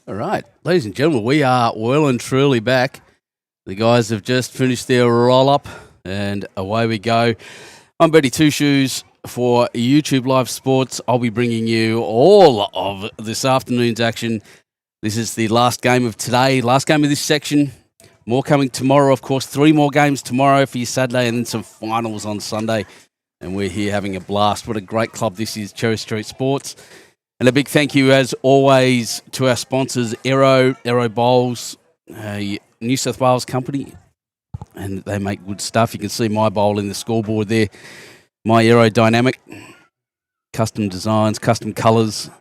All right, ladies and gentlemen, we are well and truly back. The guys have just finished their roll-up, and away we go. I'm Betty Two Shoes for YouTube Live Sports. I'll be bringing you all of this afternoon's action. This is the last game of today, last game of this section. More coming tomorrow, of course. 3 more games tomorrow for your Saturday, and then some finals on Sunday. And we're here having a blast. What a great club this is, Cherry Street Sports. And a big thank you, as always, to our sponsors, Aero Bowls, a New South Wales company. And they make good stuff. You can see my bowl in the scoreboard there. My aerodynamic, custom designs, custom colours.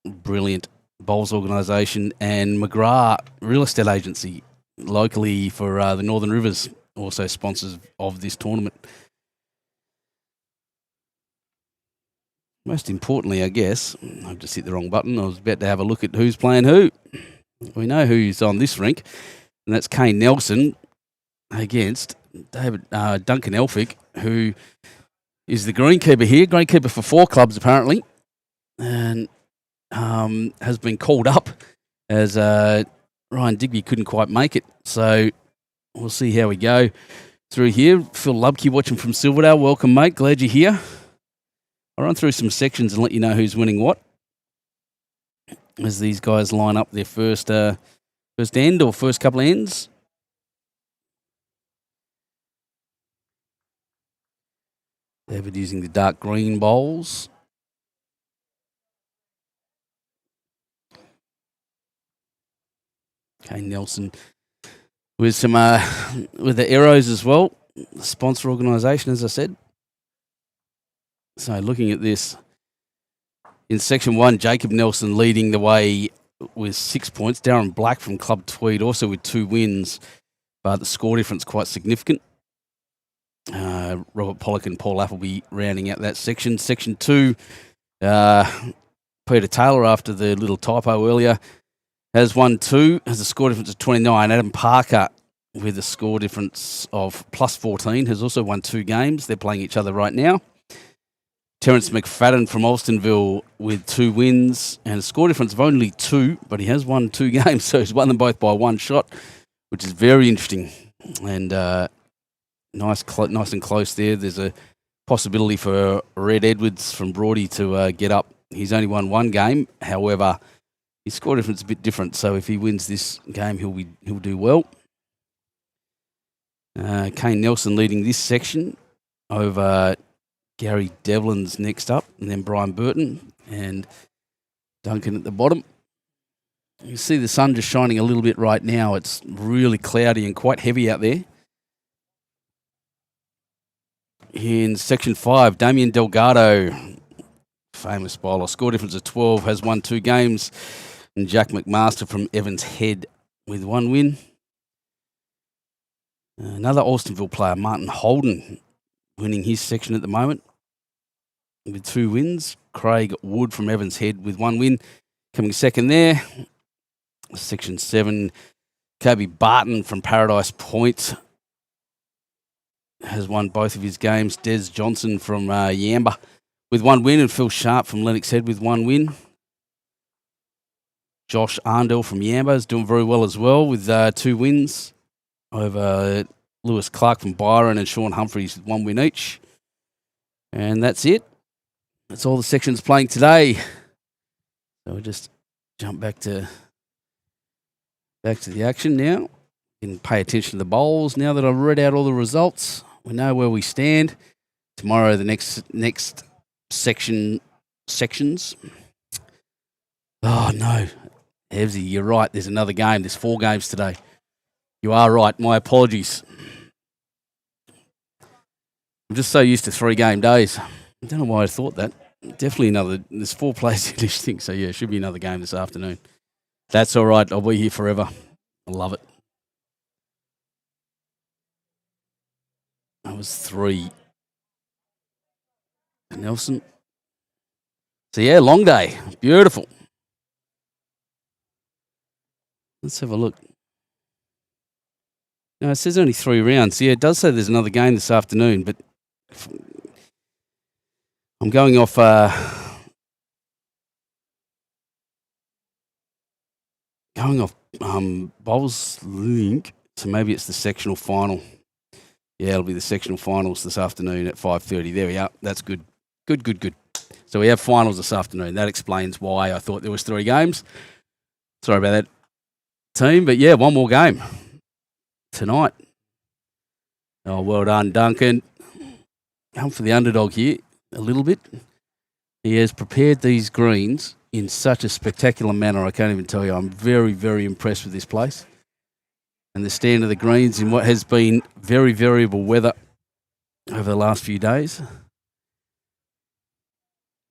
Brilliant bowls organisation. And McGrath Real Estate Agency, locally for the Northern Rivers, also sponsors of this tournament. Most importantly, I guess, I've just hit the wrong button. I was about to have a look at who's playing who. We know who's on this rink, and that's Kane Nelson against Duncan Elphick, who is the greenkeeper here, greenkeeper for 4 clubs apparently, and has been called up as Ryan Digby couldn't quite make it. So we'll see how we go through here. Phil Lubke watching from Silverdale. Welcome, mate. Glad you're here. I'll run through some sections and let you know who's winning what as these guys line up their first end or first couple of ends. David using the dark green bowls. Kane Nelson with some with the Arrows as well, the sponsor organisation, as I said. So looking at this, in Section 1, Jacob Nelson leading the way with 6 points. Darren Black from Club Tweed also with 2 wins, but the score difference quite significant. Robert Pollock and Paul Appleby rounding out that section. Section 2, Peter Taylor, after the little typo earlier, has won 2, has a score difference of 29. Adam Parker with a score difference of plus 14 has also won 2 games. They're playing each other right now. Terence McFadden from Alstonville with 2 wins and a score difference of only 2, but he has won 2 games, so he's won them both by 1 shot, which is very interesting and nice and close there. There's a possibility for Red Edwards from Broady to get up. He's only won 1 game, however, his score difference is a bit different, so if he wins this game, he'll do well. Kane Nelson leading this section over Gary Devlin's next up, and then Brian Burton and Duncan at the bottom. You see the sun just shining a little bit right now. It's really cloudy and quite heavy out there. In Section 5, Damien Delgado, famous bowler, score difference of 12, has won 2 games. And Jack McMaster from Evans Head with 1 win. Another Alstonville player, Martin Holden, winning his section at the moment with 2 wins. Craig Wood from Evans Head with 1 win, coming second there. Section 7, Kobe Barton from Paradise Point has won both of his games. Des Johnson from Yamba with 1 win, and Phil Sharp from Lennox Head with 1 win. Josh Arndell from Yamba is doing very well as well with 2 wins over Lewis Clark from Byron and Sean Humphreys with 1 win each. And that's it. That's all the sections playing today. So we'll just jump back to the action now. You can pay attention to the bowls. Now that I've read out all the results, we know where we stand. Tomorrow, the next sections. Oh, no. Evsy, you're right. There's another game. There's 4 games today. You are right. My apologies. I'm just so used to 3-game days. I don't know why I thought that. Definitely another. There's 4 players in this thing, so yeah, it should be another game this afternoon. That's all right. I'll be here forever. I love it. That was 3. Nelson. So yeah, long day. Beautiful. Let's have a look. No, it says only 3 rounds. Yeah, it does say there's another game this afternoon, but I'm going off going off Bowls link, so maybe it's the sectional final. Yeah, it'll be the sectional finals this afternoon at 5:30. There we are. That's good. Good. So we have finals this afternoon. That explains why I thought there was 3 games. Sorry about that, team. But yeah, one more game tonight. Oh, well done, Duncan. Come for the underdog here a little bit. He has prepared these greens in such a spectacular manner. I can't even tell you. I'm very, very impressed with this place. And the stand of the greens in what has been very variable weather over the last few days.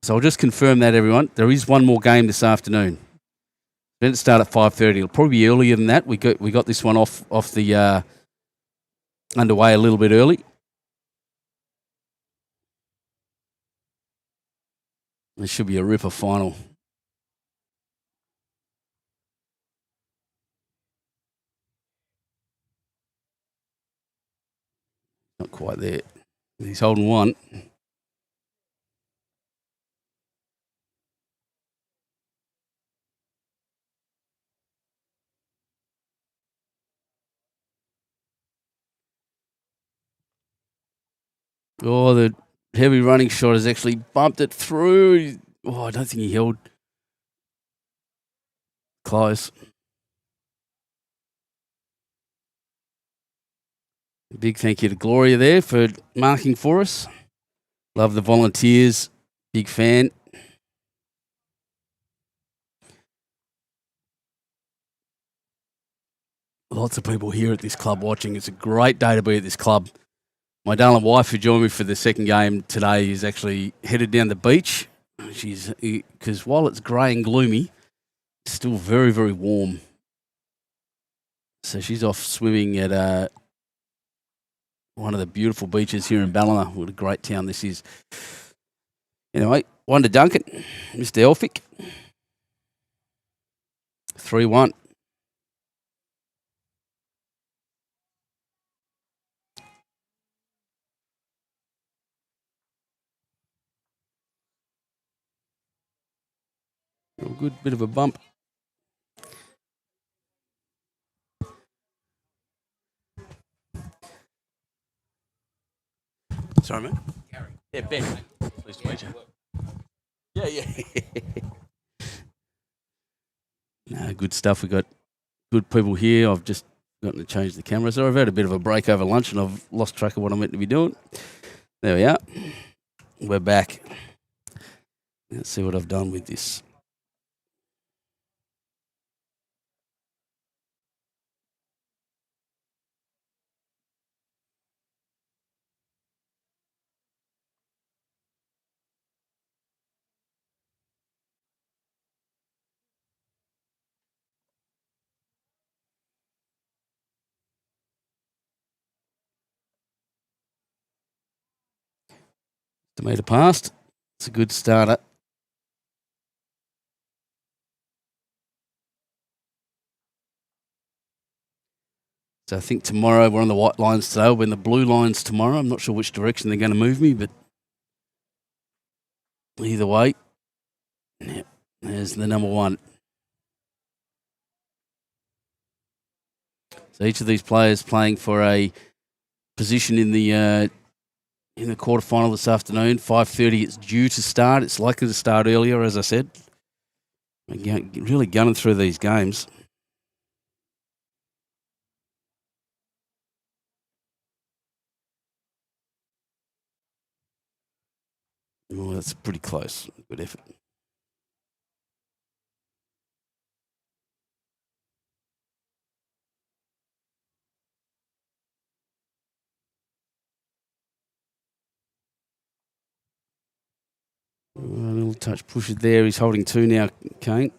So I'll just confirm that, everyone. There is one more game this afternoon. Then it start at 5:30. It'll probably be earlier than that. We got this one off the underway a little bit early. It should be a ripper final. Not quite there. He's holding one. Oh, the heavy running shot has actually bumped it through. Oh, I don't think he held close. Big thank you to Gloria there for marking for us. Love the volunteers. Big fan. Lots of people here at this club watching. It's a great day to be at this club. My darling wife, who joined me for the second game today, is actually headed down the beach. Because while it's grey and gloomy, it's still very, very warm. So she's off swimming at one of the beautiful beaches here in Ballina. What a great town this is. Anyway, one to Duncan, Mr. Elphick. 3-1. A good bit of a bump. Sorry, man. Gary. Yeah, Ben. Pleased to meet you. Yeah. No, good stuff. We've got good people here. I've just gotten to change the camera. So I've had a bit of a break over lunch and I've lost track of what I'm meant to be doing. There we are. We're back. Let's see what I've done with this. Tomato passed. It's a good starter. So I think tomorrow we're on the white lines today. We're in the blue lines tomorrow. I'm not sure which direction they're going to move me, but either way, yeah, there's the number one. So each of these players playing for a position in the quarterfinal this afternoon. 5:30. It's due to start. It's likely to start earlier, as I said. Really gunning through these games. Oh, that's pretty close. Good effort. A little touch push it there. He's holding 2 now, Kane.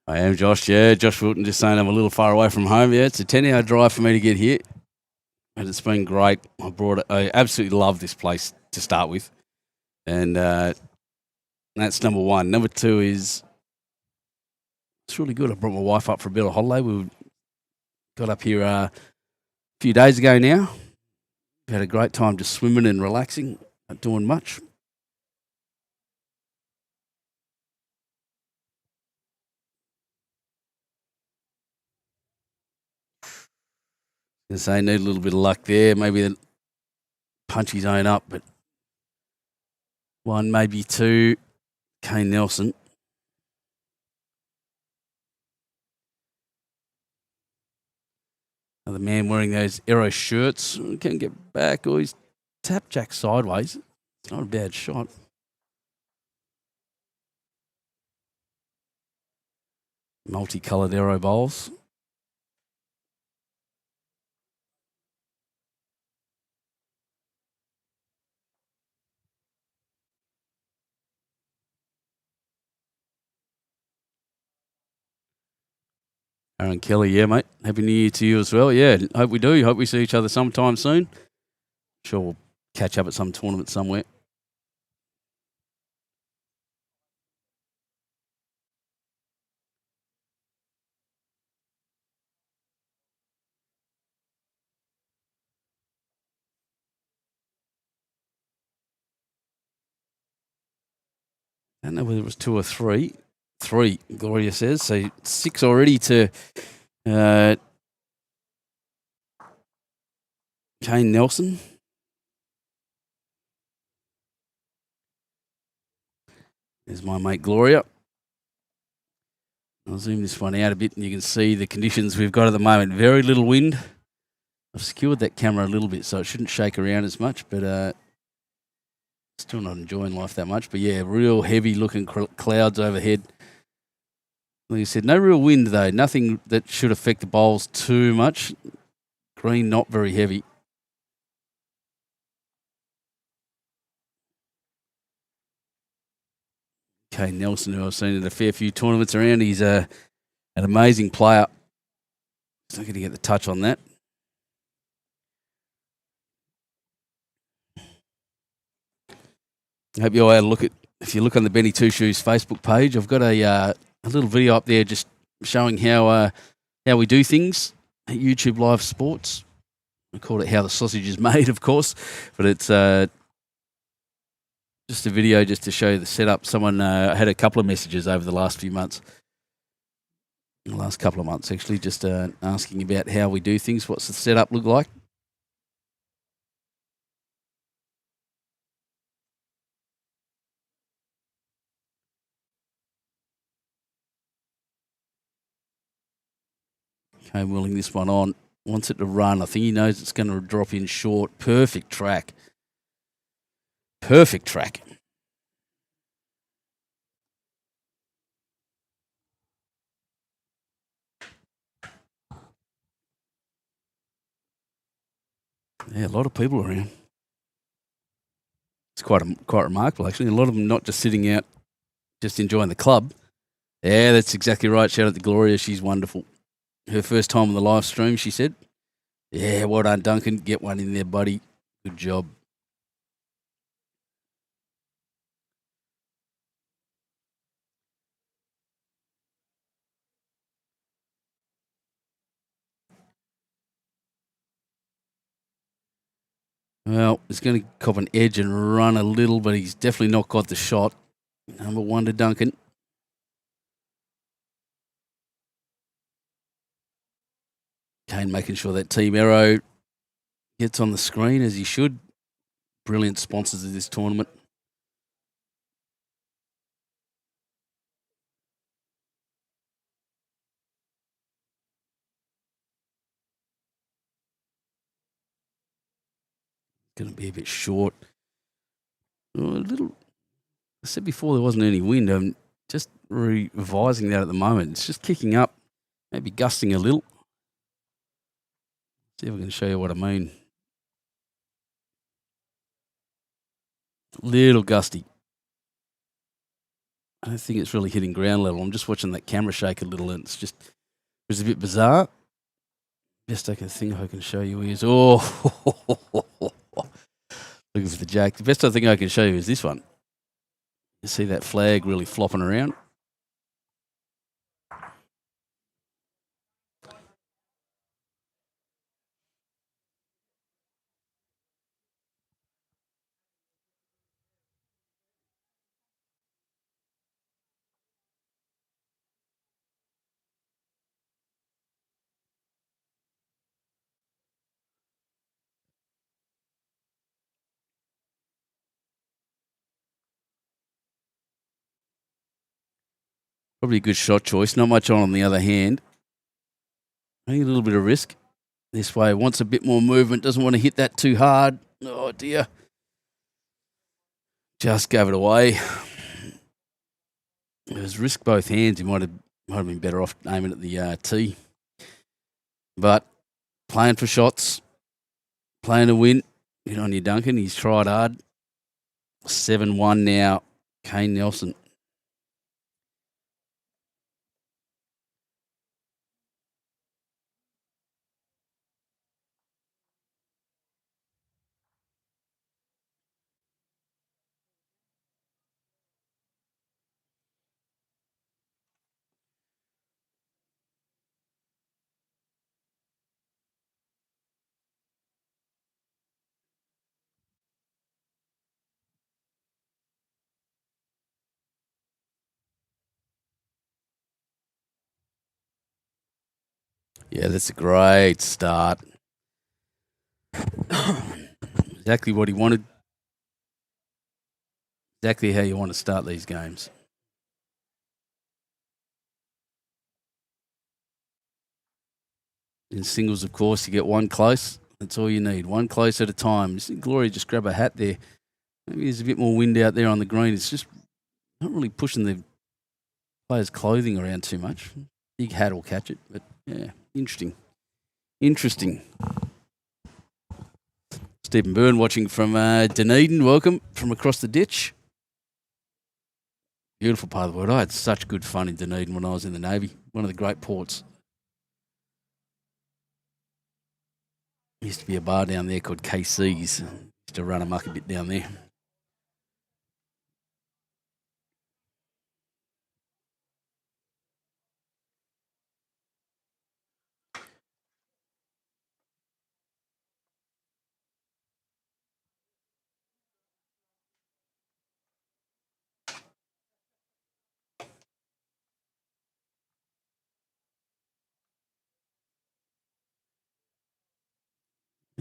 I am Josh. Yeah, Josh Wilton just saying I'm a little far away from home. Yeah, it's a 10-hour drive for me to get here, and it's been great. I absolutely love this place to start with, and that's number one. Number two is it's really good. I brought my wife up for a bit of holiday. We got up here a few days ago now. We had a great time just swimming and relaxing, not doing much. Say need a little bit of luck there. Maybe the punch his own up, but one, maybe two. Kane Nelson. The man wearing those Aero shirts can get back, or he's tap jack sideways. It's not a bad shot. Multicoloured Aero bowls. Aaron Kelly, yeah, mate. Happy New Year to you as well. Yeah, hope we do. Hope we see each other sometime soon. Sure, we'll catch up at some tournament somewhere. I don't know whether it was two or three. Three, Gloria says. So 6 already to Kane Nelson. There's my mate Gloria. I'll zoom this one out a bit and you can see the conditions we've got at the moment. Very little wind. I've secured that camera a little bit so it shouldn't shake around as much, but still not enjoying life that much. But yeah, real heavy looking clouds overhead. Like I said, no real wind though. Nothing that should affect the bowls too much. Green not very heavy. Okay, Nelson, who I've seen at a fair few tournaments around, he's an amazing player. He's not going to get the touch on that. I hope you all had a look at, if you look on the Benny Two Shoes Facebook page, I've got a little video up there just showing how we do things at YouTube Live Sports. I call it How the Sausage is Made, of course, but it's just a video just to show the setup. Someone had a couple of messages over the last few months, the last couple of months actually, just asking about how we do things. What's the setup look like? Okay, willing this one on. Wants it to run. I think he knows it's going to drop in short. Perfect track. Perfect track. Yeah, a lot of people around. It's quite remarkable, actually. A lot of them not just sitting out, just enjoying the club. Yeah, that's exactly right. Shout out to Gloria. She's wonderful. Her first time on the live stream, she said. Yeah, well done, Duncan. Get one in there, buddy. Good job. Well, he's going to cop an edge and run a little, but he's definitely not got the shot. Number one to Duncan. Kane making sure that Team Aero gets on the screen as he should. Brilliant sponsors of this tournament. Going to be a bit short. A little. I said before there wasn't any wind. I'm just revising that at the moment. It's just kicking up, maybe gusting a little. See if I can show you what I mean. Little gusty. I don't think it's really hitting ground level. I'm just watching that camera shake a little, and it's a bit bizarre. Best I can think I can show you is looking for the jack. The best I think I can show you is this one. You see that flag really flopping around? Probably a good shot choice. Not much on the other hand. I think a little bit of risk. This way, wants a bit more movement. Doesn't want to hit that too hard. Oh, dear. Just gave it away. It was risk both hands. He might have been better off aiming at the tee. But playing for shots, playing to win. Good on you, Duncan. He's tried hard. 7-1 now. Kane Nelson. Yeah, that's a great start. Exactly what he wanted. Exactly how you want to start these games. In singles, of course, you get one close. That's all you need. One close at a time. Gloria just grab a hat there. Maybe there's a bit more wind out there on the green. It's just not really pushing the players' clothing around too much. Big hat will catch it. But, yeah, interesting. Interesting. Stephen Byrne watching from Dunedin. Welcome from across the ditch. Beautiful part of the world. I had such good fun in Dunedin when I was in the Navy. One of the great ports. There used to be a bar down there called KC's. Used to run amok a bit down there.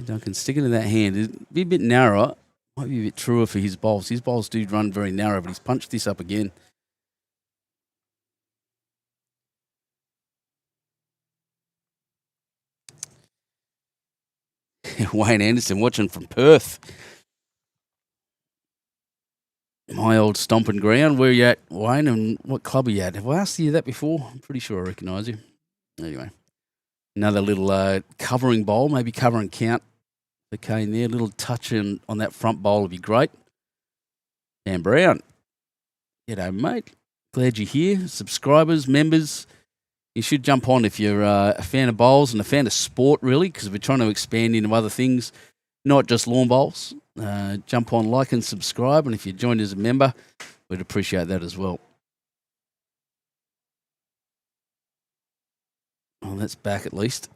Duncan sticking to that hand. It'd be a bit narrower. Might be a bit truer for his bowls. His bowls do run very narrow, but he's punched this up again. Wayne Anderson watching from Perth. My old stomping ground. Where you at, Wayne, and what club are you at? Have I asked you that before? I'm pretty sure I recognise you. Anyway, another little covering bowl, maybe cover and count for Kane there. A little touch on that front bowl would be great. Dan Brown. G'day, mate. Glad you're here. Subscribers, members, you should jump on if you're a fan of bowls and a fan of sport, really, because we're trying to expand into other things, not just lawn bowls. Jump on, like and subscribe, and if you joined as a member, we'd appreciate that as well. Well, that's back at least.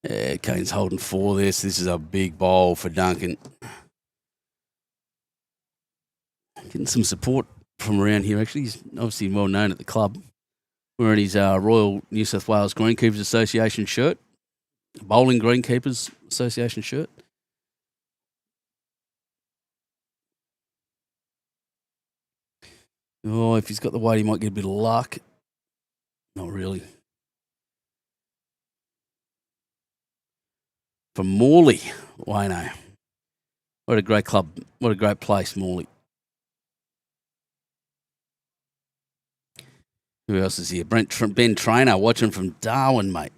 Yeah, Kane's holding 4 there, so this is a big bowl for Duncan. Getting some support from around here, actually. He's obviously well known at the club. Wearing his Royal New South Wales Greenkeepers Association shirt, Bowling Greenkeepers Association shirt. Oh, if he's got the weight, he might get a bit of luck. Not really. from Morley, Wayno. What a great club. What a great place, Morley. Who else is here? Ben Trainer watching from Darwin, mate.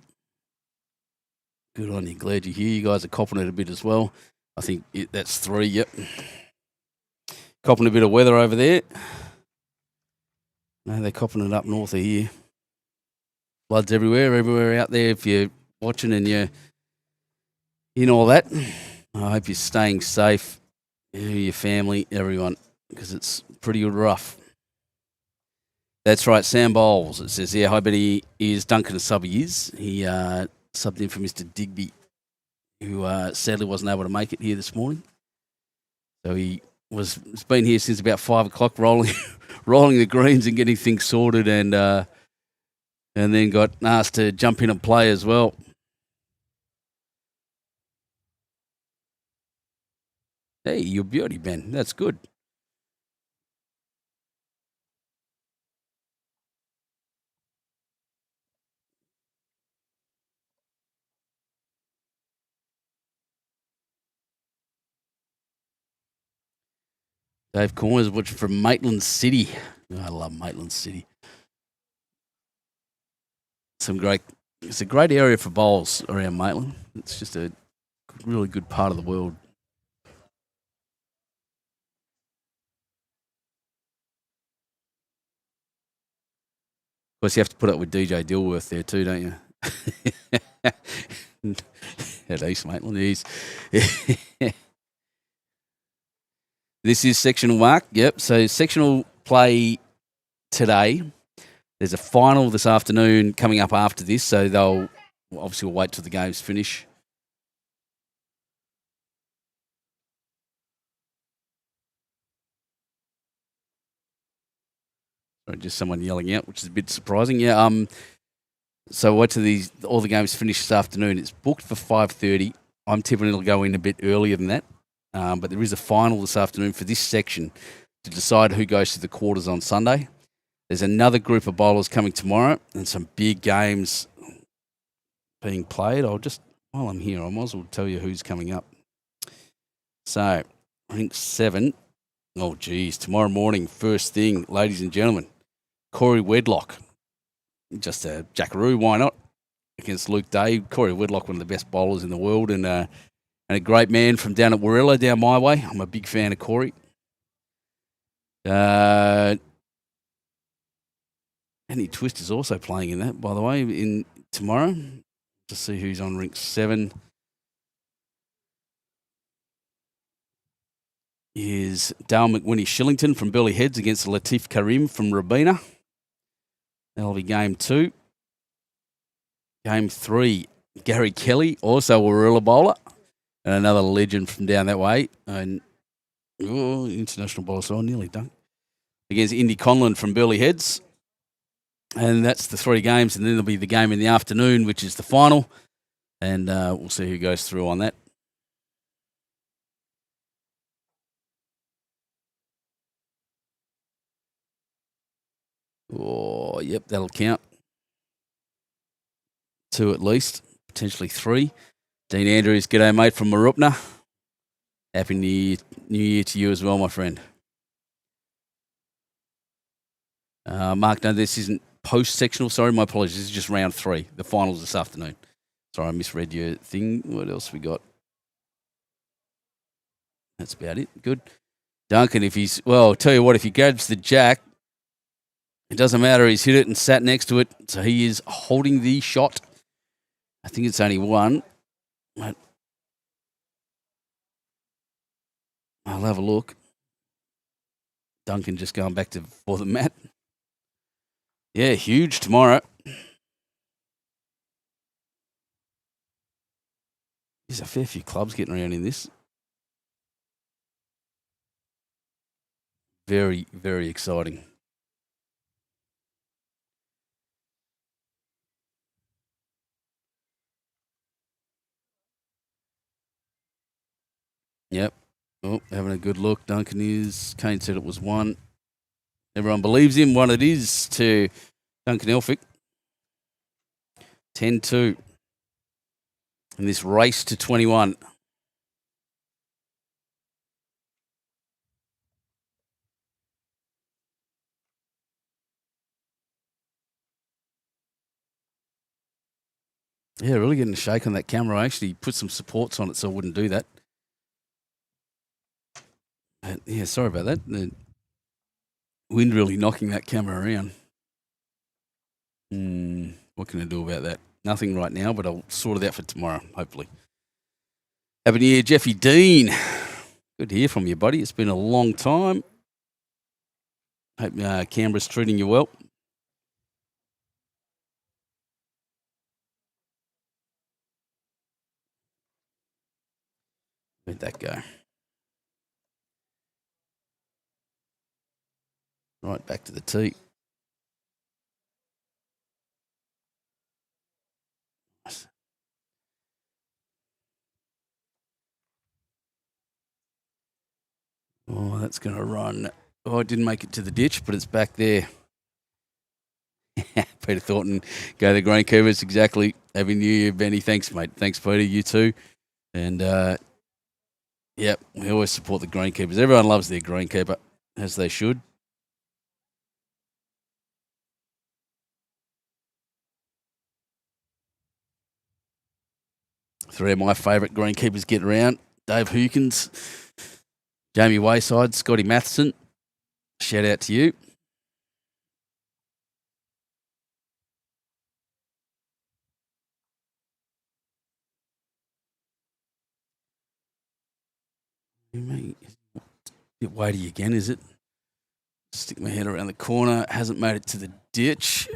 Good on you. Glad you're here. You guys are copping it a bit as well. I think that's 3, yep. Copping a bit of weather over there. No, they're copping it up north of here. Floods everywhere out there. If you're watching and you're in all that, I hope you're staying safe. Your family, everyone, because it's pretty rough. That's right, Sam Bowles. It says, yeah, hi, Betty. Is Duncan a sub? He is. He subbed in for Mr. Digby, who sadly wasn't able to make it here this morning. So he's been here since about 5 o'clock, rolling the greens and getting things sorted, and then got asked to jump in and play as well. Hey, you're a beauty, Ben. That's good. Dave Corners watching from Maitland City. Oh, I love Maitland City. It's a great area for bowls around Maitland. It's just a really good part of the world. Of course, you have to put up with DJ Dilworth there too, don't you? At East Maitland, This is sectional, Mark. Yep. So sectional play today. There's a final this afternoon coming up after this, so they'll obviously wait till the games finish. Sorry, just someone yelling out, which is a bit surprising. Yeah. So wait till all the games finish this afternoon. It's booked for 5:30. I'm tipping it'll go in a bit earlier than that. But there is a final this afternoon for this section to decide who goes to the quarters on Sunday. There's another group of bowlers coming tomorrow and some big games being played. While I'm here, I might as well tell you who's coming up. So, I think 7. Oh, geez. Tomorrow morning, first thing, ladies and gentlemen, Corey Wedlock. Just a jackaroo, why not? Against Luke Day. Corey Wedlock, one of the best bowlers in the world, and a great man from down at Warilla, down my way. I'm a big fan of Corey. Andy Twist is also playing in that, by the way, in tomorrow. To see who's on rink 7 is Dale McWhinney Shillington from Burley Heads against Latif Karim from Rabina. That'll be game 2. Game 3, Gary Kelly, also a Warilla bowler, and another legend from down that way. And international bowler, so I'm nearly done. Against Indy Conlon from Burley Heads. And that's the 3 games, and then there'll be the game in the afternoon, which is the final, and we'll see who goes through on that. Oh, yep, that'll count. 2 at least, potentially 3. Dean Andrews, g'day, mate, from Marupna. Happy New Year to you as well, my friend. Mark, no, this isn't post-sectional. Sorry, my apologies. This is just round 3. The finals this afternoon. Sorry, I misread your thing. What else we got? That's about it. Good. Duncan, tell you what, if he grabs the jack, it doesn't matter. He's hit it and sat next to it. So he is holding the shot. I think it's only 1. I'll have a look. Duncan just going back for the mat. Yeah, huge tomorrow. There's a fair few clubs getting around in this. Very, very exciting. Yep. Oh, having a good look. Duncan is. Kane said it was 1. Everyone believes him. 1 it is to Duncan Elphick. 10-2. in this race to 21. Yeah, really getting a shake on that camera. I actually put some supports on it so I wouldn't do that. But yeah, sorry about that. The wind really knocking that camera around. What can I do about that? Nothing right now, but I'll sort it out for tomorrow, hopefully. Happy New Year, Jeffy Dean. Good to hear from you, buddy. It's been a long time. Hope Canberra's treating you well. Where'd that go? Right back to the tee. Oh, that's going to run. Oh, it didn't make it to the ditch, but it's back there. Peter Thornton, go to the Greenkeepers. Exactly. Happy New Year, Benny. Thanks, mate. Thanks, Peter. You too. And, yep, we always support the Greenkeepers. Everyone loves their Greenkeeper, as they should. Three of my favourite Greenkeepers get around. Dave Hookins, Jamie Wayside, Scotty Matheson. Shout out to you. A bit weighty again, is it? Stick my head around the corner. Hasn't made it to the ditch.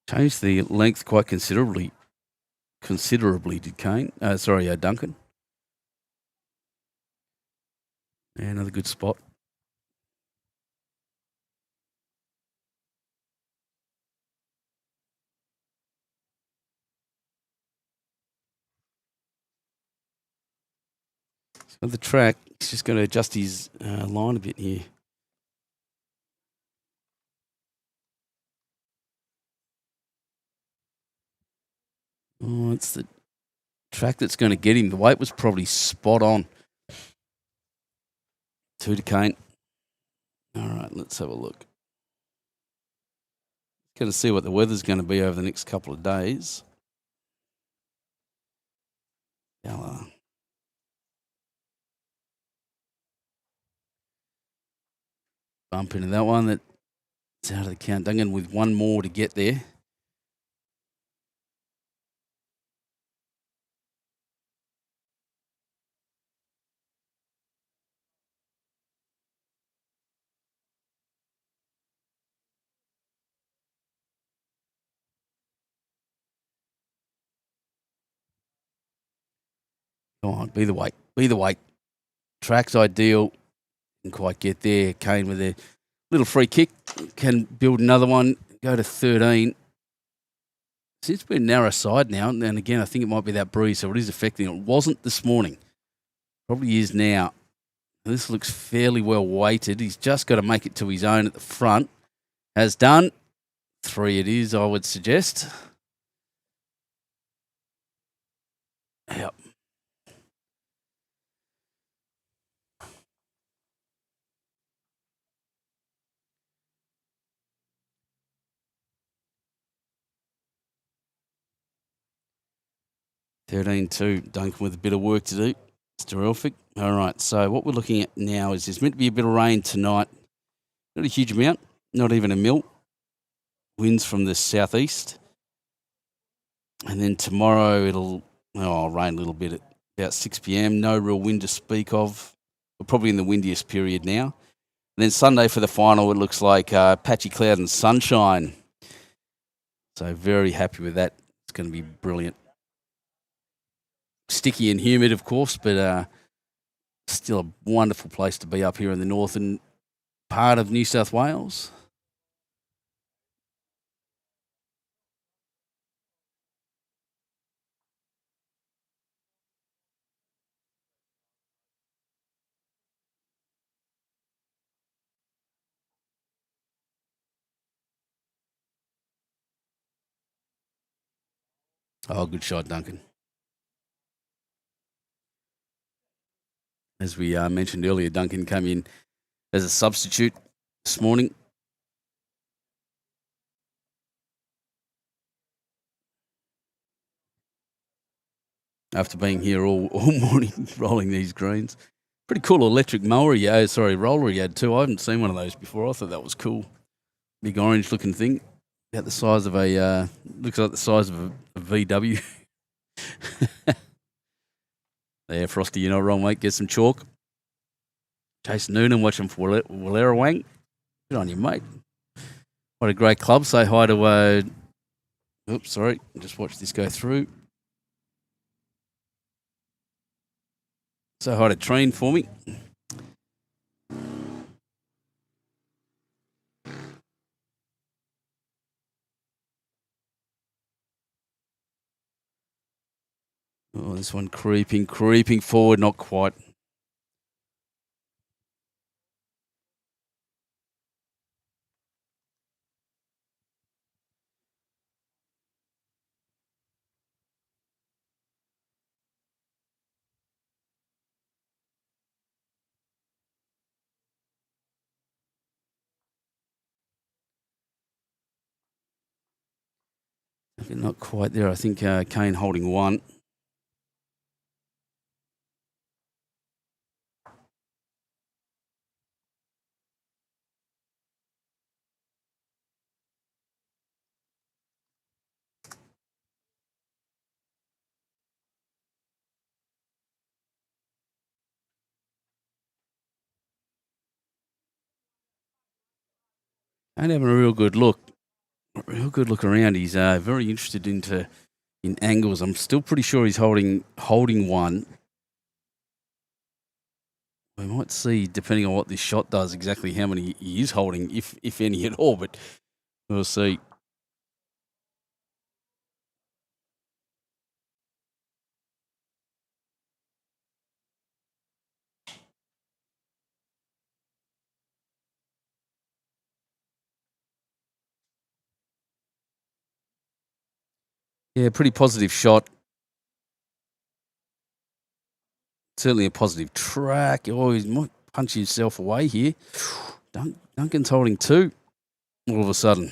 Changed the length quite considerably. Did Kane? Duncan. Yeah, another good spot. So the track, he's just going to adjust his line a bit here. Oh, it's the track that's going to get him. The weight was probably spot on. 2 to Kane. All right, let's have a look. Going to see what the weather's going to be over the next couple of days. Bump into that one. That's out of the count. Duncan with one more to get there. Come on, be the weight. Be the weight. Track's ideal. Didn't quite get there. Kane with a little free kick. Can build another one. Go to 13. Seems to be a narrow side now. And again, I think it might be that breeze, so it is affecting it. It wasn't this morning. Probably is now. This looks fairly well weighted. He's just got to make it to his own at the front. Has done. 3 it is, I would suggest. Yep. $13-2. Duncan with a bit of work to do. It's terrific. All right, so what we're looking at now is there's meant to be a bit of rain tonight. Not a huge amount, not even a mil. Winds from the southeast. And then tomorrow it'll rain a little bit at about 6 p.m. No real wind to speak of. We're probably in the windiest period now. And then Sunday for the final, it looks like patchy cloud and sunshine. So very happy with that. It's going to be brilliant. Sticky and humid, of course, but still a wonderful place to be up here in the northern part of New South Wales. Oh, good shot, Duncan. As we mentioned earlier, Duncan came in as a substitute this morning. After being here all morning rolling these greens. Pretty cool electric mower, roller he had too. I haven't seen one of those before. I thought that was cool. Big orange looking thing. About the size of looks like the size of a VW. There, Frosty, you're not wrong, mate. Get some chalk. Chase Noonan watching for Wallerawang. Good on you, mate. What a great club. Say hi to, oops, sorry. Just watch this go through. Say hi to Train for me. Oh, this one creeping forward, not quite. Not quite there. I think Kane holding one. And having a real good look around. He's very interested in angles. I'm still pretty sure he's holding one. We might see, depending on what this shot does, exactly how many he is holding, if any at all. But we'll see. Yeah, pretty positive shot. Certainly a positive track. Oh, he might punch himself away here. Duncan's holding two all of a sudden.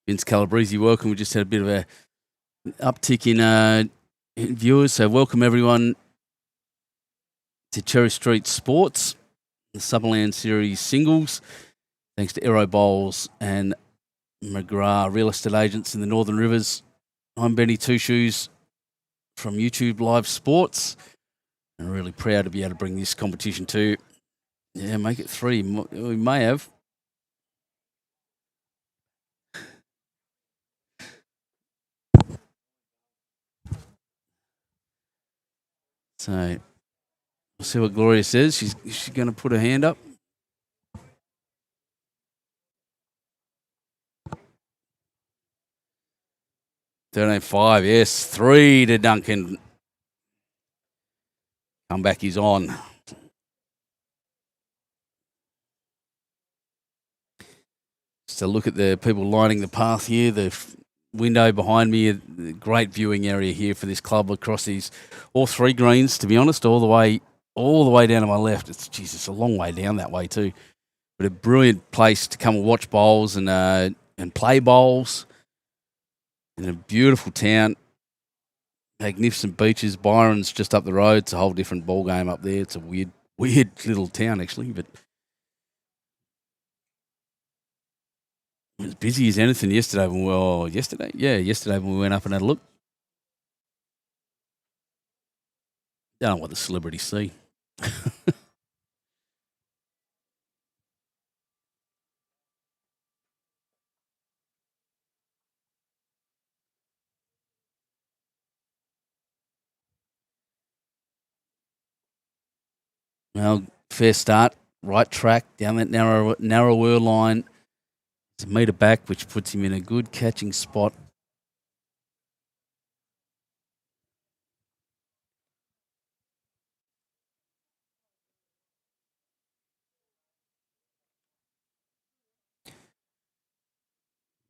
Vince Calabrese, welcome. We just had a bit of an uptick in viewers, so welcome everyone to Cherry Street Sports, the Summerland Series Singles. Thanks to Aero Bowls and McGrath Real Estate Agents in the Northern Rivers. I'm Benny Two Shoes from YouTube Live Sports. I'm really proud to be able to bring this competition to you. Yeah, make it three. We may have. So we'll see what Gloria says. She's going to put her hand up. 13-5, yes. 3 to Duncan. Comeback is on. Just a look at the people lining the path here. The window behind me, the great viewing area here for this club across these all three greens. To be honest, all the way down to my left. It's a long way down that way too. But a brilliant place to come and watch bowls and play bowls. In a beautiful town, magnificent beaches. Byron's just up the road. It's a whole different ball game up there. It's a weird little town actually, but it was busy as anything yesterday when we went up and had a look. Don't know what the celebrities see. Well, fair start, right track, down that narrower line. It's a metre back, which puts him in a good catching spot.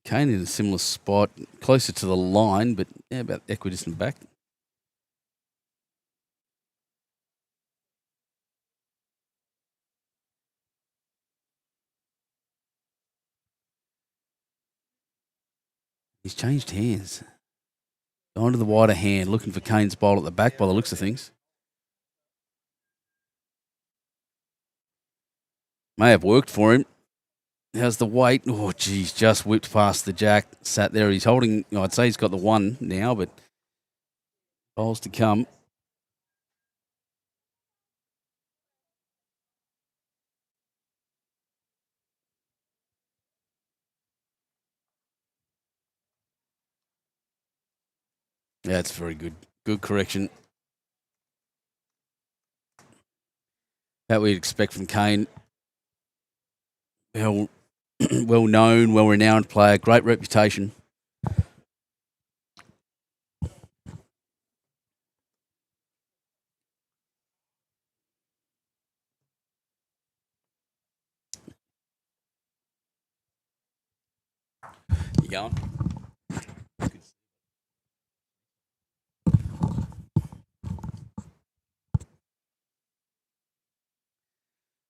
Kane in a similar spot, closer to the line, but yeah, about equidistant back. He's changed hands. Going to the wider hand, looking for Kane's bowl at the back by the looks of things. May have worked for him. How's the weight? Oh, geez, just whipped past the jack. Sat there. He's holding, I'd say he's got the one now, but bowls to come. Yeah, that's very good. Good correction. That we'd expect from Kane. Well, well known, well renowned player, great reputation. You going?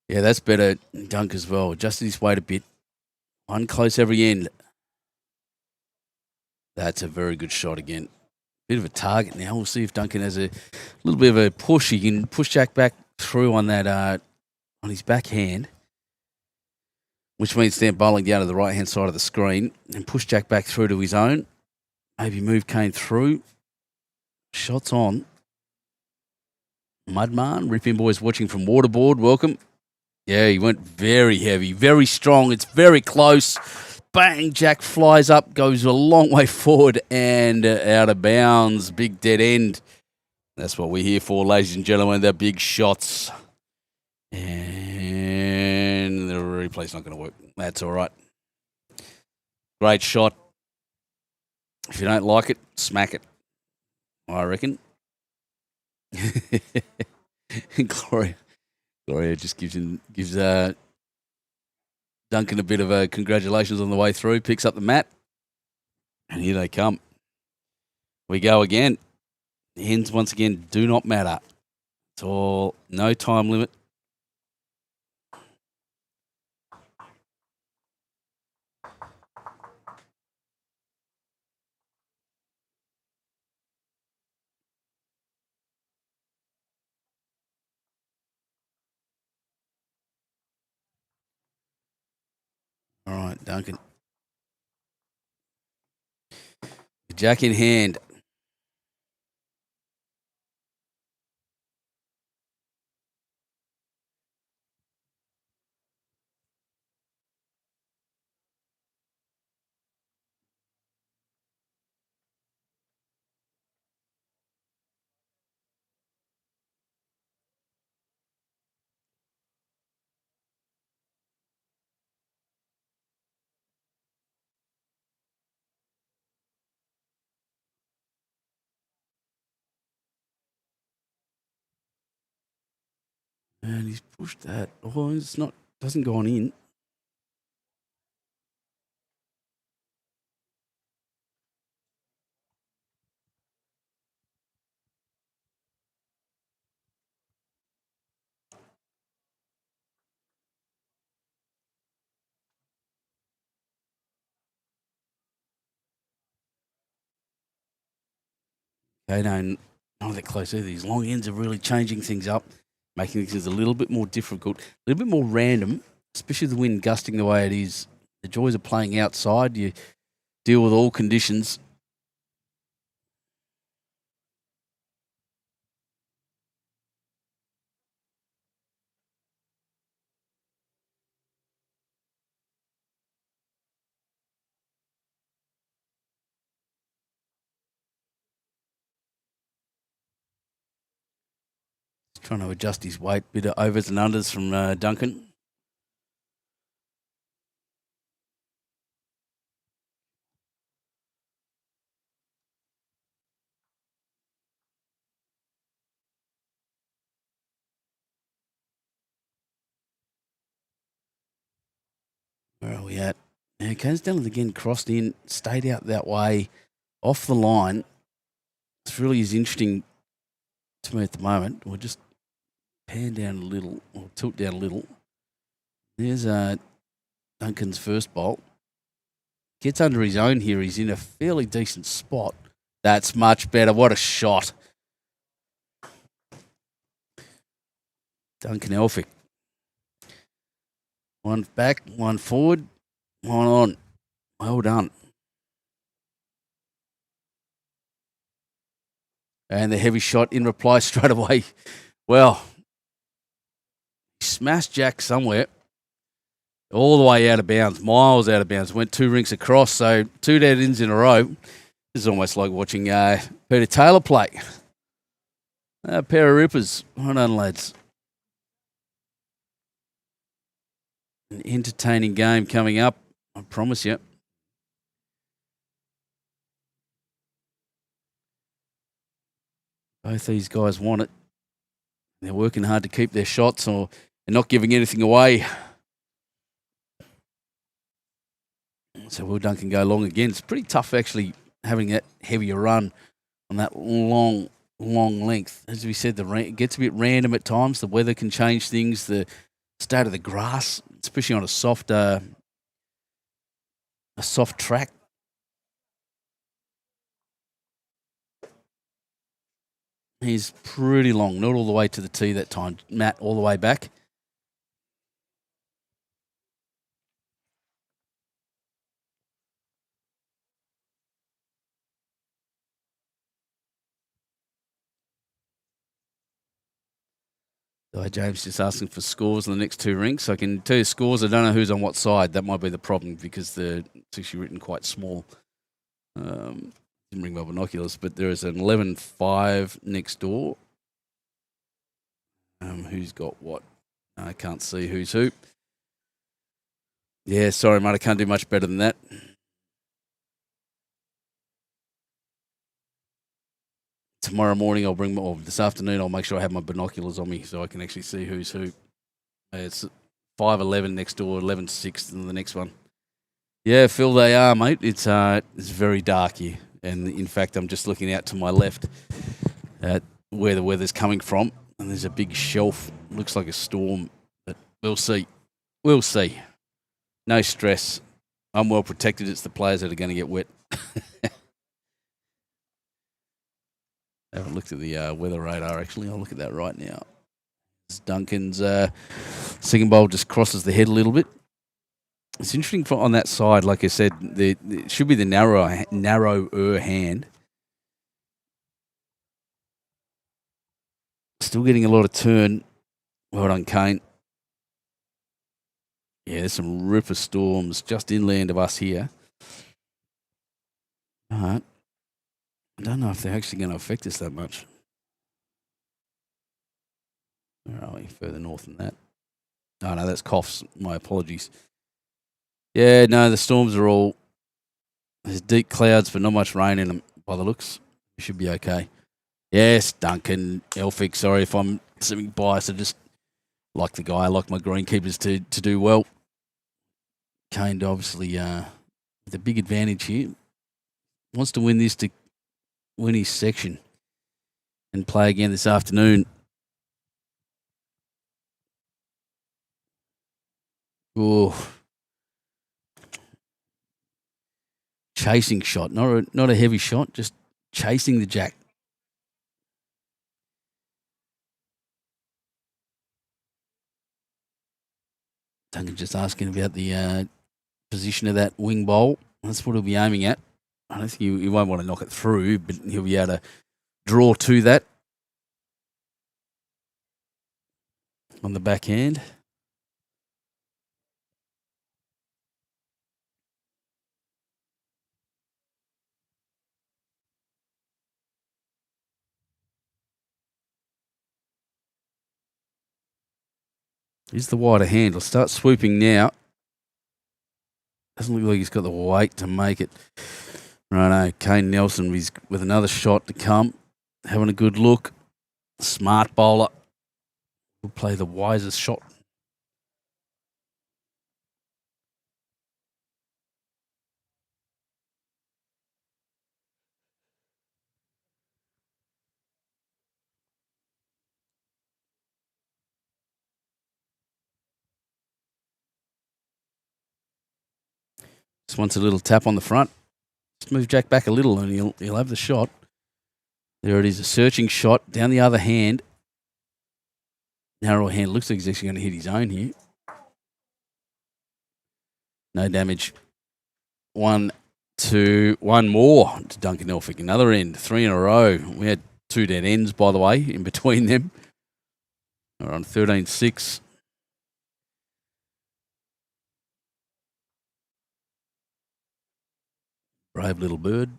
Yeah, that's better. Dunk as well. Adjusted his weight a bit. One close every end. That's a very good shot again. Bit of a target now. We'll see if Duncan has a little bit of a push. He can push Jack back through on that on his backhand, which means stand bowling down to the right hand side of the screen and push Jack back through to his own. Maybe move Kane through. Shots on. Mudman, Ripin boys watching from Waterboard. Welcome. Yeah, he went very heavy, very strong. It's very close. Bang, Jack flies up, goes a long way forward and out of bounds. Big dead end. That's what we're here for, ladies and gentlemen, the big shots. And the replay's not going to work. That's all right. Great shot. If you don't like it, smack it, I reckon. Gloria just gives Duncan a bit of a congratulations on the way through, picks up the mat, and here they come. We go again. Hens, once again, do not matter. It's all no time limit. All right, Duncan. Jack in hand. And he's pushed that. Oh, it's not, doesn't go on in. Okay, no, not that close either. These long ends are really changing things up, making things a little bit more difficult, a little bit more random, especially the wind gusting the way it is. The joys of playing outside. You deal with all conditions. Trying to adjust his weight. Bit of overs and unders from Duncan. Where are we at? Now, goes down again, crossed in, stayed out that way, off the line. It's really is interesting to me at the moment. We'll just pan down a little, or tilt down a little. There's Duncan's first bolt. Gets under his own here. He's in a fairly decent spot. That's much better. What a shot. Duncan Elphick. One back, one forward, one on. Well done. And the heavy shot in reply straight away. Well, he smashed Jack somewhere. All the way out of bounds, miles out of bounds. Went 2 rinks across, so 2 dead ends in a row. This is almost like watching Peter Taylor play. A pair of rippers. Well done, lads. An entertaining game coming up, I promise you. Both these guys want it. They're working hard to keep their shots or they're not giving anything away. So will Duncan go long again? It's pretty tough actually having that heavier run on that long length. As we said, it gets a bit random at times. The weather can change things. The state of the grass, especially on a soft track. He's pretty long, not all the way to the tee that time. Matt, all the way back. James just asking for scores in the next 2 rinks. I can tell you scores. I don't know who's on what side. That might be the problem because it's actually written quite small. Didn't bring my binoculars, but there is an 11-5 next door. Who's got what? I can't see who's who. Yeah, sorry, mate. I can't do much better than that. Tomorrow morning, this afternoon, I'll make sure I have my binoculars on me so I can actually see who's who. It's 5-11 next door, 11-6 in the next one. Yeah, Phil, they are, mate. It's very dark here. And in fact, I'm just looking out to my left at where the weather's coming from. And there's a big shelf. Looks like a storm. But we'll see. We'll see. No stress. I'm well protected. It's the players that are going to get wet. I haven't looked at the weather radar, actually. I'll look at that right now. Duncan's second bowl just crosses the head a little bit. It's interesting on that side, like I said, it should be the narrower hand. Still getting a lot of turn. Well done, Kane. Yeah, there's some ripper storms just inland of us here. All right. I don't know if they're actually going to affect us that much. Where are we? Further north than that. Oh, no, that's coughs. My apologies. Yeah, no, the storms are all... There's deep clouds, but not much rain in them by the looks. We should be okay. Yes, Duncan Elphick. Sorry if I'm seeming biased. I just like the guy. I like my greenkeepers to do well. Kane, obviously, with a big advantage here. Wants to win this to win his section and play again this afternoon. Oh, chasing shot, not a heavy shot, just chasing the jack. Duncan just asking about the position of that wing bowl. That's what he'll be aiming at. I don't think he won't want to knock it through, but he'll be able to draw to that on the backhand. He's the wider hand. He'll start swooping now. Doesn't look like he's got the weight to make it. Righto, Kane Nelson with another shot to come. Having a good look. Smart bowler. Will play the wisest shot. Just wants a little tap on the front. Just move Jack back a little and he'll have the shot. There it is, a searching shot down the other hand. Narrow hand. Looks like he's actually going to hit his own here. No damage. 1, 2, one more to Duncan Elphick. Another end. 3 in a row. We had 2 dead ends, by the way, in between them. We're on 13-6. Brave little bird.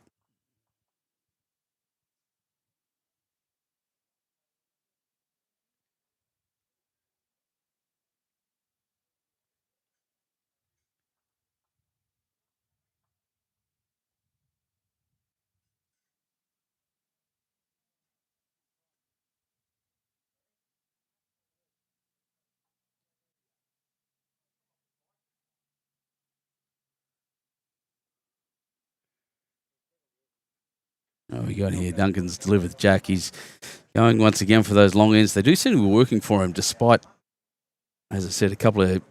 Oh, we got here. Duncan's delivered Jack. He's going once again for those long ends. They do seem to be working for him, despite, as I said, a couple of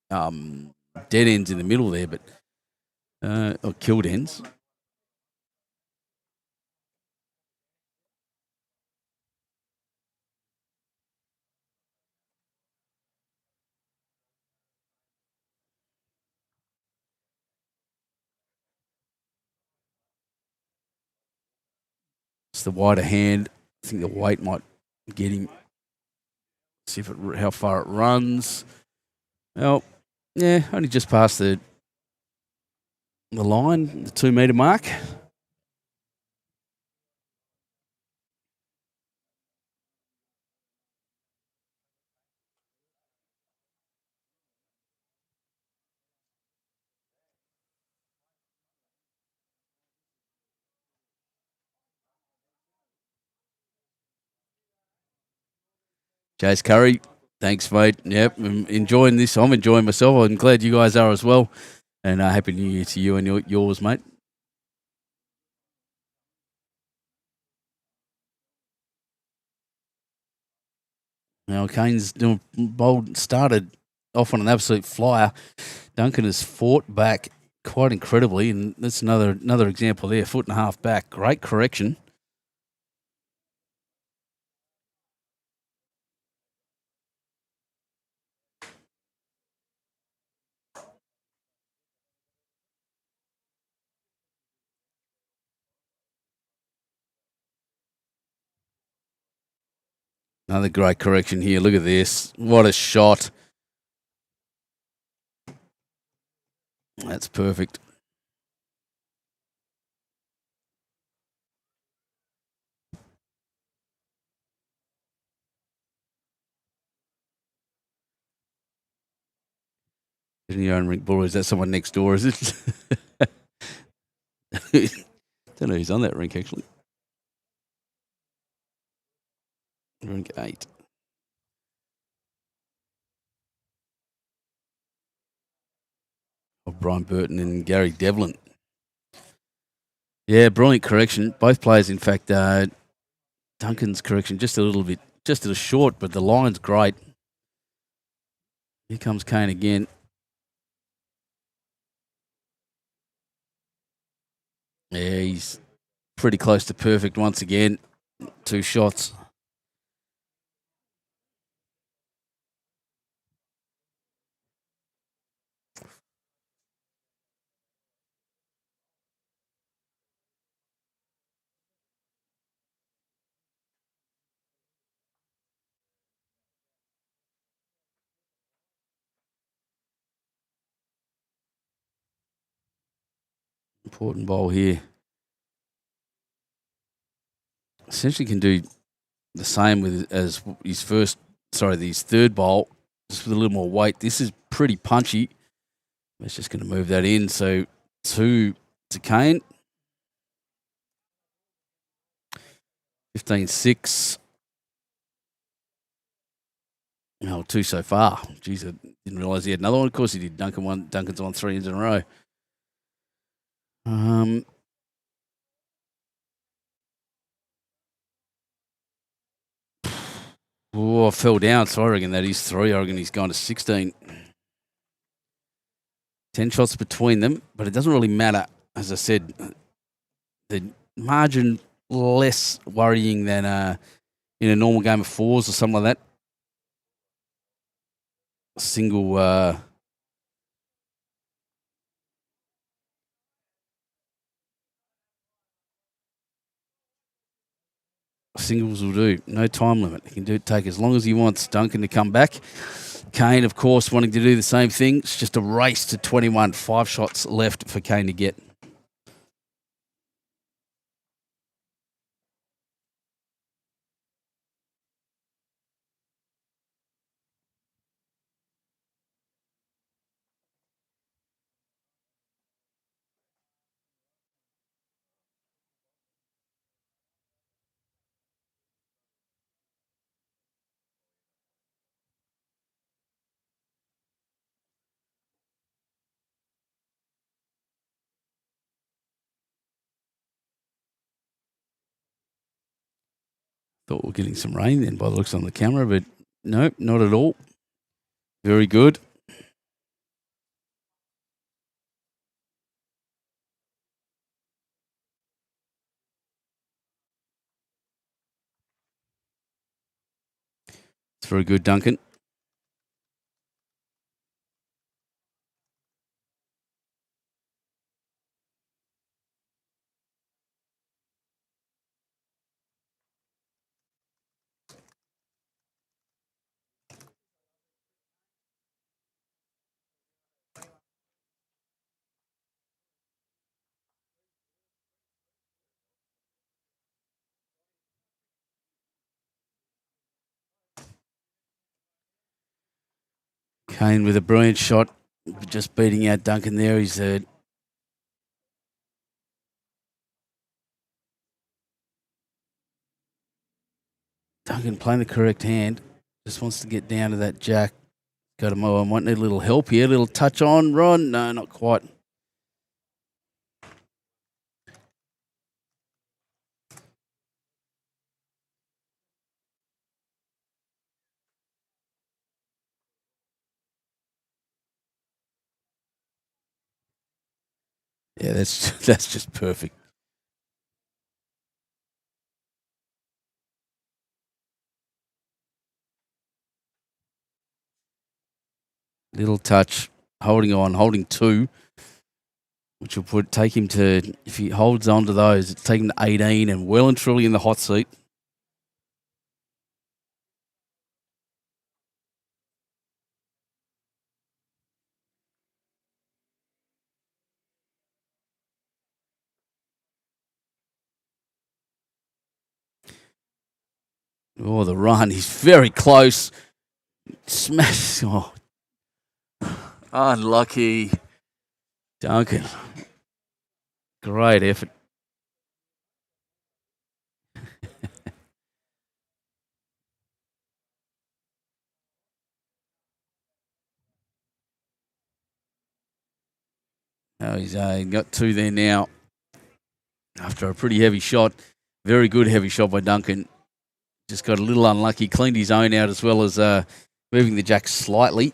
dead ends in the middle there, but or killed ends. It's the wider hand. I think the weight might get him. See how far it runs. Well, yeah, only just past the line, the 2 metre mark. Chase Curry, thanks, mate. Yep, I'm enjoying this. I'm enjoying myself. I'm glad you guys are as well. And Happy New Year to you and yours, mate. Now, Kane's doing bold, started off on an absolute flyer. Duncan has fought back quite incredibly, and that's another example there. 1.5 foot back. Great correction. Another great correction here. Look at this. What a shot. That's perfect. In your own rink, boy, is that someone next door? Is it? Don't know who's on that rink, actually. Rink 8. Of Brian Burton and Gary Devlin. Yeah, brilliant correction. Both players, in fact, Duncan's correction just a little short, but the line's great. Here comes Kane again. Yeah, he's pretty close to perfect once again. 2 shots. Important bowl here. Essentially can do the same with his third bowl just with a little more weight. This is pretty punchy. It's just going to move that in. So 2 to Kane. 15-6. No, 2 so far. Jeez, I didn't realise he had another one. Of course he did. Duncan's on 3 ends in a row. I fell down, so I reckon that is 3. I reckon he's gone to 16. 10 shots between them, but it doesn't really matter. As I said, the margin less worrying than in a normal game of 4s or something like that. Single singles will do. No time limit. He can take as long as he wants. Duncan to come back. Kane, of course, wanting to do the same thing. It's just a race to 21. 5 shots left for Kane to get. Thought we were getting some rain then by the looks on the camera, but no, not at all. Very good. It's very good, Duncan. Kane with a brilliant shot, just beating out Duncan there. He's Duncan playing the correct hand. Just wants to get down to that jack. Got him on. Might need a little help here. A little touch on, Ron. No, not quite. Yeah, that's just perfect. Little touch, holding on, holding 2, which will take him to, if he holds on to those, it's take him to 18 and well and truly in the hot seat. Oh, the run. He's very close. Smash. Oh, unlucky. Duncan. Great effort. Oh, he's got 2 there now after a pretty heavy shot. Very good heavy shot by Duncan. Just got a little unlucky. Cleaned his own out as well as moving the jack slightly.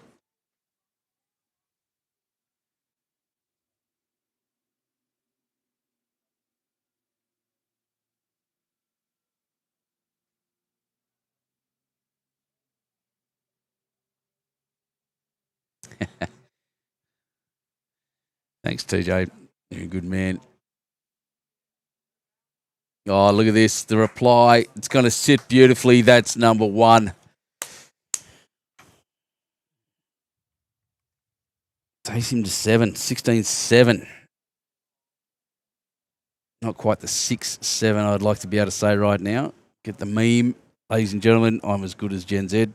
Thanks, TJ. You're a good man. Oh, look at this. The reply. It's going to sit beautifully. That's number 1. Takes him to 7. 16-7. Not quite the 6-7 I'd like to be able to say right now. Get the meme. Ladies and gentlemen, I'm as good as Gen Z.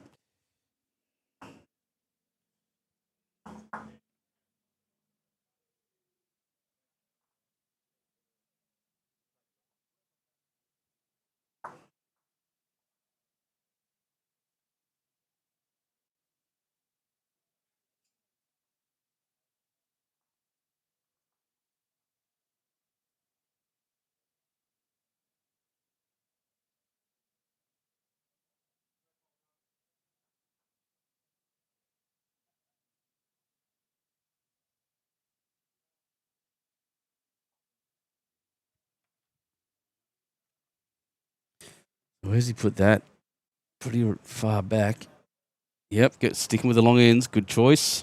Where's he put that? Pretty far back. Yep, sticking with the long ends. Good choice.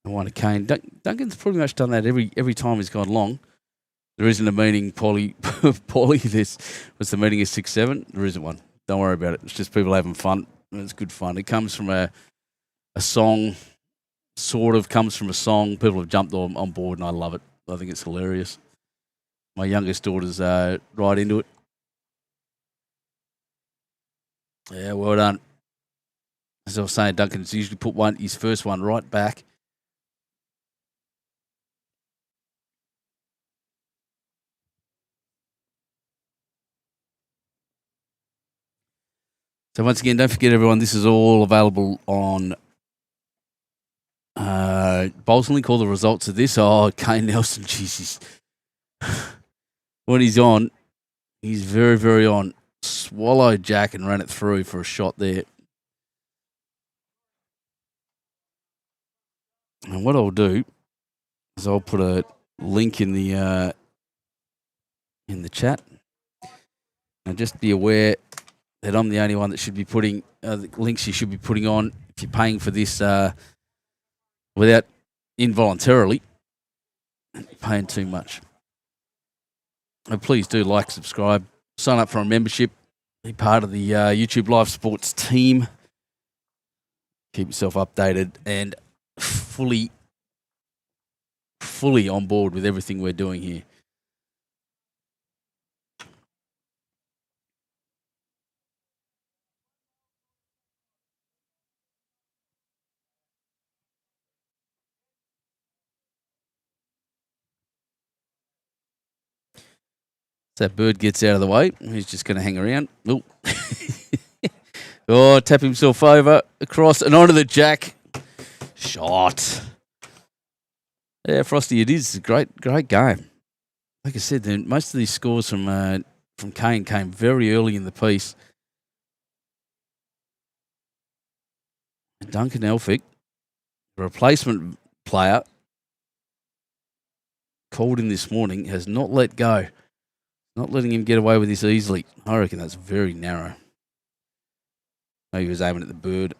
I want a cane. Duncan's pretty much done that every time he's gone long. There isn't a meaning, Paulie. This was the meaning is 6-7. There isn't one. Don't worry about it. It's just people having fun. It's good fun. It comes from a song, sort of comes from a song. People have jumped on board, and I love it. I think it's hilarious. My youngest daughter's right into it. Yeah, well done. As I was saying, Duncan's usually put his first one right back. So once again, don't forget, everyone, this is all available on Bolton. All the results of this. Oh, Kane Nelson, Jesus. When he's on, he's very, very on. Swallowed Jack and ran it through for a shot there. And what I'll do is I'll put a link in the chat. Now just be aware that I'm the only one that should be putting the links you should be putting on if you're paying for this without involuntarily paying too much. And please do like, subscribe, sign up for a membership, be part of the YouTube Live Sports team. Keep yourself updated and fully on board with everything we're doing here. So that bird gets out of the way. He's just going to hang around. Oh. Oh, tap himself over, across, and onto the jack. Shot. Yeah, Frosty, it is a great game. Like I said, most of these scores from Kane came very early in the piece. Duncan Elphick, the replacement player, called in this morning, has not let go. Not letting him get away with this easily. I reckon that's very narrow. Oh, he was aiming at the bird.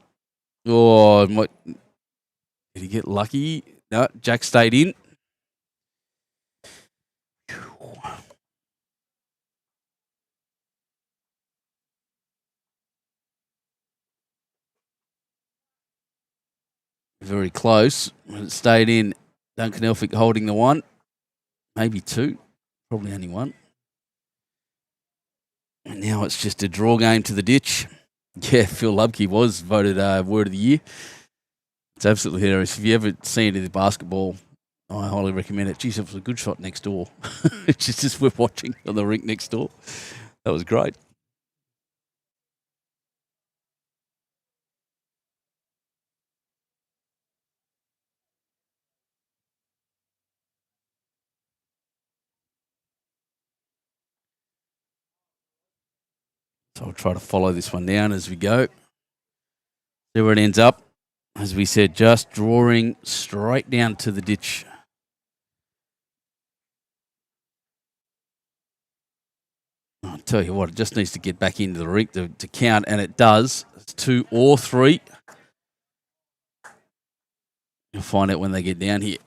Oh, did he get lucky? No, Jack stayed in. Very close. It stayed in. Duncan Elphick holding the one. Maybe two. Probably only one. And now it's just a draw game to the ditch. Yeah, Phil Lubke was voted Word of the Year. It's absolutely hilarious. If you ever seen it in basketball, I highly recommend it. Geez, it was a good shot next door. It's just worth watching on the rink next door. That was great. So I'll try to follow this one down as we go. See where it ends up. As we said, just drawing straight down to the ditch. I'll tell you what, it just needs to get back into the rink to count, and it does. It's 2 or 3. You'll find out when they get down here.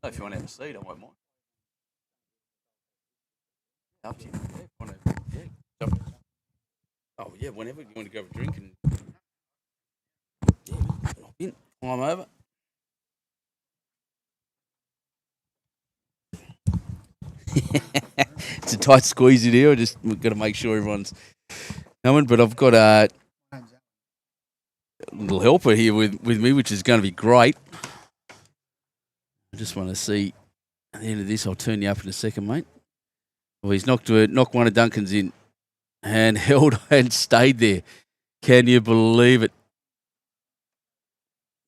If you want to have a seat, I won't mind. Up to you. Yeah, oh, yeah, whenever you want to go have a drink and climb over. It's a tight squeeze in here. We've got to make sure everyone's coming, but I've got little helper here with me, which is going to be great. I just want to see at the end of this. I'll turn you up in a second, mate. Well, he's knocked one of Duncan's in and held and stayed there. Can you believe it?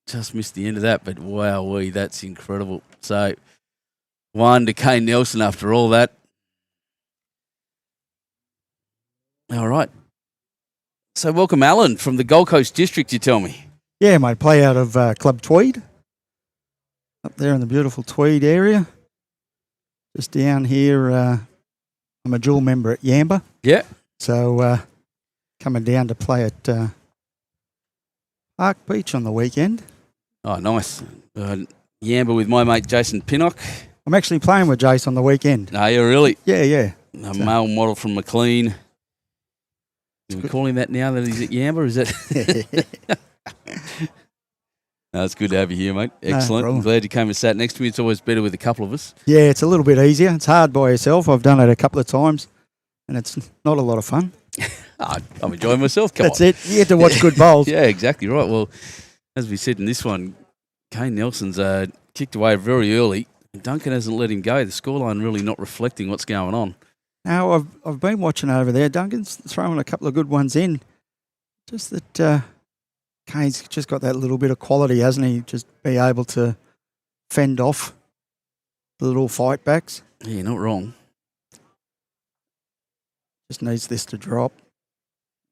Just missed the end of that, but wowee, that's incredible. So, 1 to Kane Nelson after all that. All right. So, welcome, Alan, from the Gold Coast District, you tell me. Yeah, mate, play out of Club Tweed, up there in the beautiful Tweed area. Just down here, I'm a dual member at Yamba. Yeah. So, coming down to play at Park Beach on the weekend. Oh, nice. Yamba with my mate Jason Pinnock. I'm actually playing with Jace on the weekend. No, you're really? Yeah. A male model from McLean. Do we call him that now that he's at Yamba? Is that? No, it's good to have you here, mate. Excellent. I'm glad you came and sat next to me. It's always better with a couple of us. Yeah, it's a little bit easier. It's hard by yourself. I've done it a couple of times, and it's not a lot of fun. I'm enjoying myself. That's it. You get to watch good bowls. Yeah, exactly right. Well, as we said in this one, Kane Nelson's kicked away very early. Duncan hasn't let him go. The scoreline really not reflecting what's going on. Now, I've been watching over there. Duncan's throwing a couple of good ones in. Just that Kane's just got that little bit of quality, hasn't he? Just be able to fend off the little fight backs. Yeah, not wrong. Just needs this to drop.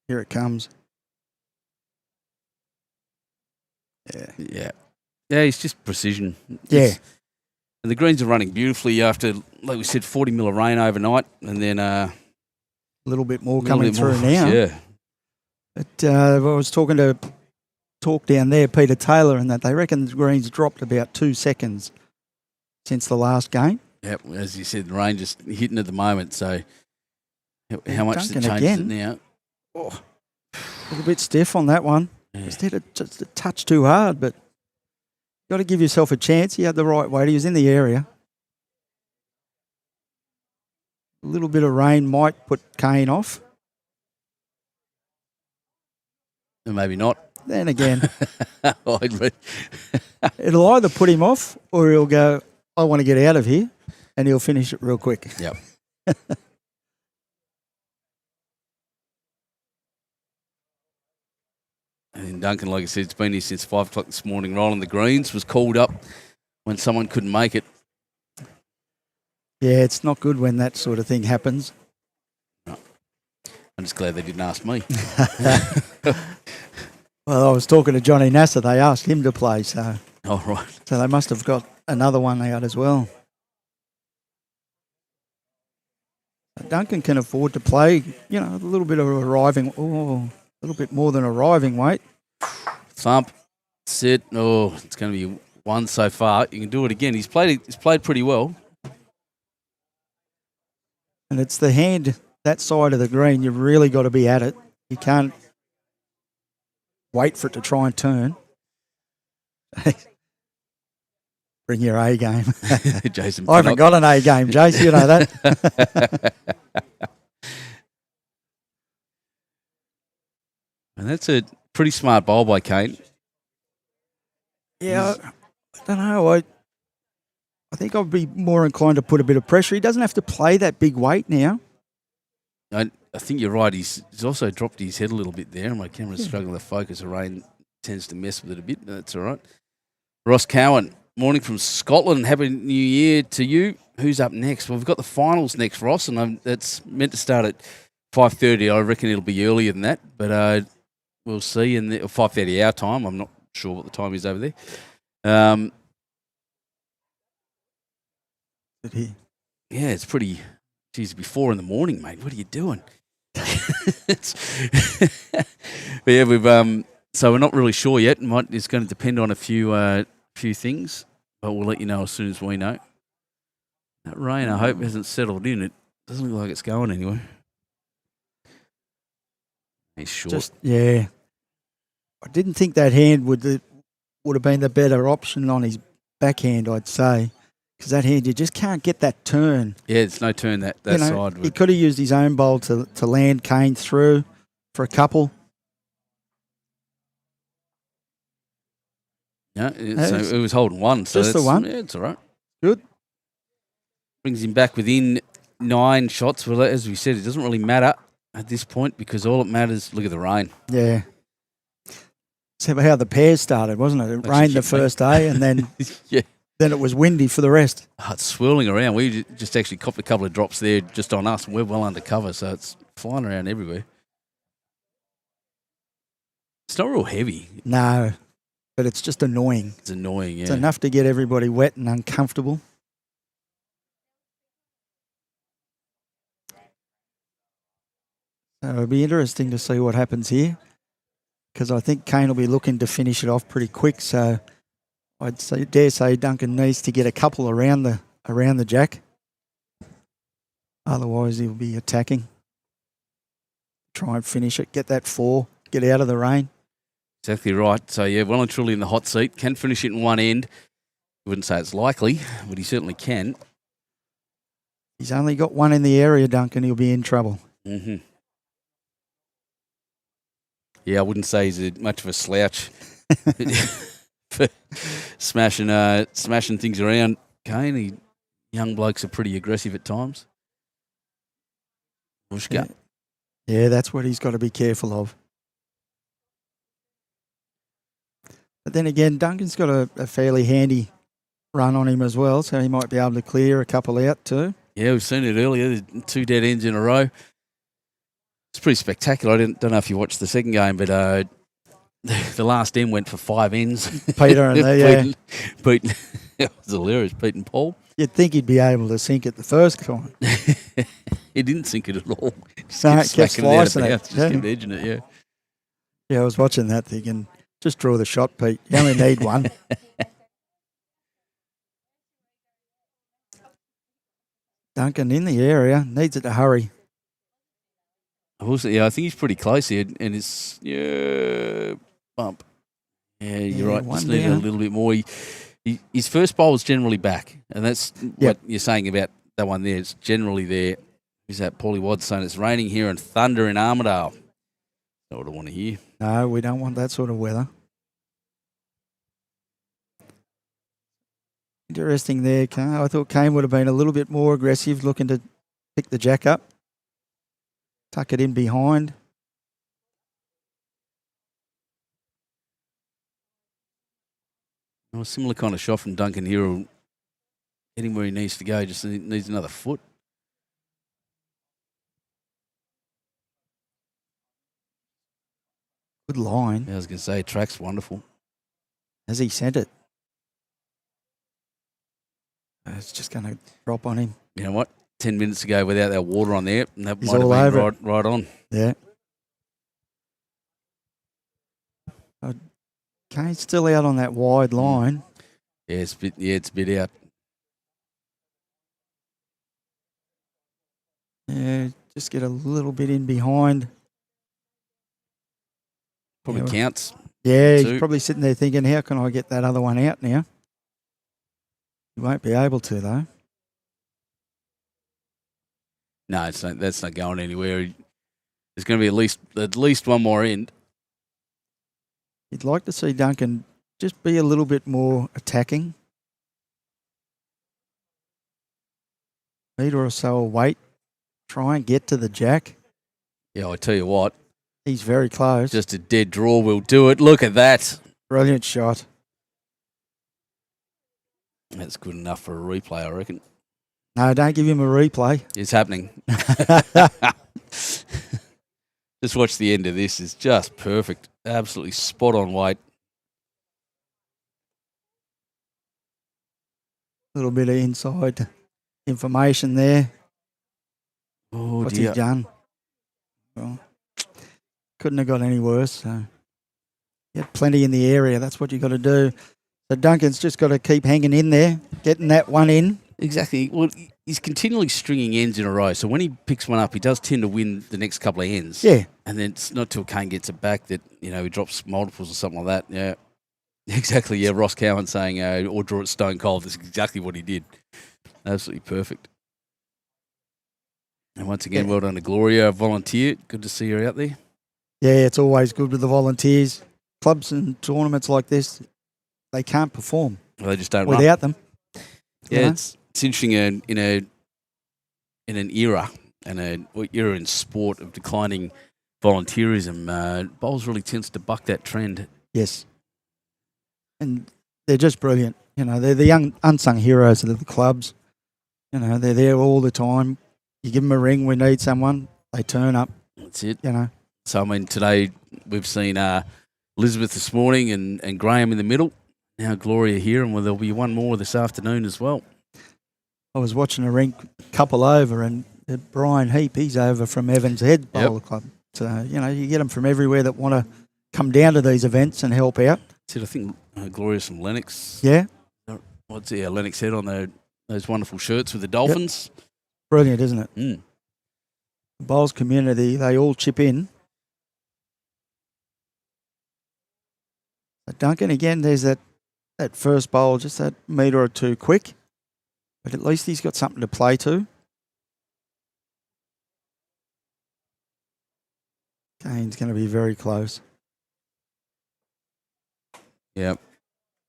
Here it comes. Yeah, it's just precision. Yeah. And the greens are running beautifully after, like we said, 40 mil of rain overnight, and then a little bit more coming through now. Yeah. But I was talking down there, Peter Taylor, and that they reckon the greens dropped about 2 seconds since the last game. Yep, as you said, the rain just hitting at the moment. So how much Duncan it changes it now? Oh, a little bit stiff on that one. Yeah. Just a touch too hard, but got to give yourself a chance. He had the right weight. He was in the area. A little bit of rain might put Kane off. Maybe not. Then again, it'll either put him off or he'll go, I want to get out of here, and he'll finish it real quick. Yep. And Duncan, like I said, it's been here since 5 o'clock this morning, rolling the greens, was called up when someone couldn't make it. Yeah, it's not good when that sort of thing happens. No. I'm just glad they didn't ask me. Well, I was talking to Johnny Nasser. They asked him to play, so. Oh, right. So they must have got another one out as well. Duncan can afford to play, a little bit of a little bit more than arriving weight. Thump, sit. Oh, it's going to be one so far. You can do it again. He's played pretty well. And it's the hand, that side of the green, you've really got to be at it. You can't wait for it to try and turn. Bring your A game. Jason, I haven't got an A game, Jace. You know that. And that's a pretty smart bowl by Kane. Yeah, I don't know. I think I'd be more inclined to put a bit of pressure. He doesn't have to play that big weight now. I think you're right. He's also dropped his head a little bit there. My camera's struggling to focus. The rain tends to mess with it a bit, but that's all right. Ross Cowan, morning from Scotland. Happy New Year to you. Who's up next? Well, we've got the finals next, Ross, and that's meant to start at 5:30. I reckon it'll be earlier than that, but we'll see. In 5:30 our time. I'm not sure what the time is over there. Yeah, it's pretty. Geez, it'd be 4 a.m, mate. What are you doing? But yeah, so we're not really sure yet. It's going to depend on a few things, but we'll let you know as soon as we know. That rain, I hope, hasn't settled in. It doesn't look like it's going anywhere. He's short. I didn't think that hand would have been the better option on his backhand, I'd say. Because that hand, you just can't get that turn. Yeah, it's no turn that side. He could have used his own bowl to land Kane through for a couple. Yeah, so it was holding one. So just the one. Yeah, it's all right. Good. Brings him back within 9 shots. Well, as we said, it doesn't really matter at this point because all that matters, look at the rain. Yeah. So how the pairs started, wasn't it? It rained the first day and then then it was windy for the rest. Oh, it's swirling around. We just actually copped a couple of drops there just on us, and we're well undercover, so it's flying around everywhere. It's not real heavy. No, but it's just annoying. It's annoying, yeah. It's enough to get everybody wet and uncomfortable. So it'll be interesting to see what happens here because I think Kane will be looking to finish it off pretty quick. So I'd dare say Duncan needs to get a couple around the jack. Otherwise, he'll be attacking. Try and finish it, get that 4, get out of the rain. Exactly right. So, yeah, well and truly in the hot seat. Can finish it in one end. I wouldn't say it's likely, but he certainly can. He's only got one in the area, Duncan. He'll be in trouble. Mm-hmm. Yeah, I wouldn't say he's much of a slouch for smashing things around. Kane, young blokes are pretty aggressive at times. Mushka. Yeah, that's what he's got to be careful of. But then again, Duncan's got a fairly handy run on him as well, so he might be able to clear a couple out too. Yeah, we've seen it earlier. 2 dead ends in a row. It's pretty spectacular. I don't know if you watched the second game, but the last end went for 5 ends. Peter and they, Pete, it was hilarious. Pete and Paul. You'd think he'd be able to sink it the first time. He didn't sink it at all. Just kept slicing it. Just kept edging it, yeah. Yeah, I was watching that thinking, just draw the shot, Pete. You only need one. Duncan in the area, needs it to hurry. Yeah, I think he's pretty close here, and it's bump. Yeah, you're right. Just needed a little bit more. His first bowl was generally back, and that's what you're saying about that one there. It's generally there. Who's that? Paulie Wadd's saying it's raining here and thunder in Armidale. Not what I want to hear. No, we don't want that sort of weather. Interesting there, Kane. I thought Kane would have been a little bit more aggressive, looking to pick the jack up. Tuck it in behind. A similar kind of shot from Duncan here will get him where he needs to go. Just needs another foot. Good line. I was going to say, track's wonderful. Has he sent it? It's just going to drop on him. You know what? 10 minutes to go without that water on there, and that He's might have all been over right on. Yeah. Kane's still out on that wide line. Yeah, it's a bit out. Yeah, just get a little bit in behind. Probably counts. Yeah, he's probably sitting there thinking, how can I get that other one out now? He won't be able to, though. No, that's not going anywhere. There's going to be at least one more end. You'd like to see Duncan just be a little bit more attacking. Metre or so away. Try and get to the jack. Yeah, I tell you what. He's very close. Just a dead draw will do it. Look at that. Brilliant shot. That's good enough for a replay, I reckon. No, don't give him a replay. It's happening. Just watch the end of this. It's just perfect. Absolutely spot on weight. A little bit of inside information there. Oh, What's dear. he done? Well, couldn't have got any worse. So he had plenty in the area. That's what you got to do. So Duncan's just got to keep hanging in there, getting that one in. Exactly. Well, he's continually stringing ends in a row. So when he picks one up, he does tend to win the next couple of ends. Yeah. And then it's not till Kane gets it back that, he drops multiples or something like that. Yeah. Exactly. Yeah. Ross Cowan saying, or draw it stone cold. That's exactly what he did. Absolutely perfect. And once again, well done to Gloria, volunteer. Good to see her out there. Yeah, it's always good with the volunteers. Clubs and tournaments like this, they can't perform They just don't run. without them. Yeah, you know? it's interesting in an era in sport of declining volunteerism. Bowls really tends to buck that trend. Yes. And they're just brilliant. You know, they're the young unsung heroes of the clubs. You know, they're there all the time. You give them a ring, we need someone, they turn up. That's it. You know. So, I mean, today we've seen Elizabeth this morning and Graham in the middle. Now Gloria here, and there'll be one more this afternoon as well. I was watching a rink couple over, and Brian Heap, he's over from Evans Head Bowler Club. So, you know, you get them from everywhere that want to come down to these events and help out. That's it. I think Gloria's from Lennox. Yeah. Lennox Head on those wonderful shirts with the Dolphins. Yep. Brilliant, isn't it? Mm. The bowls community, they all chip in. But Duncan, again, there's that first bowl, just that metre or two quick. But at least he's got something to play to. Kane's going to be very close. Yep.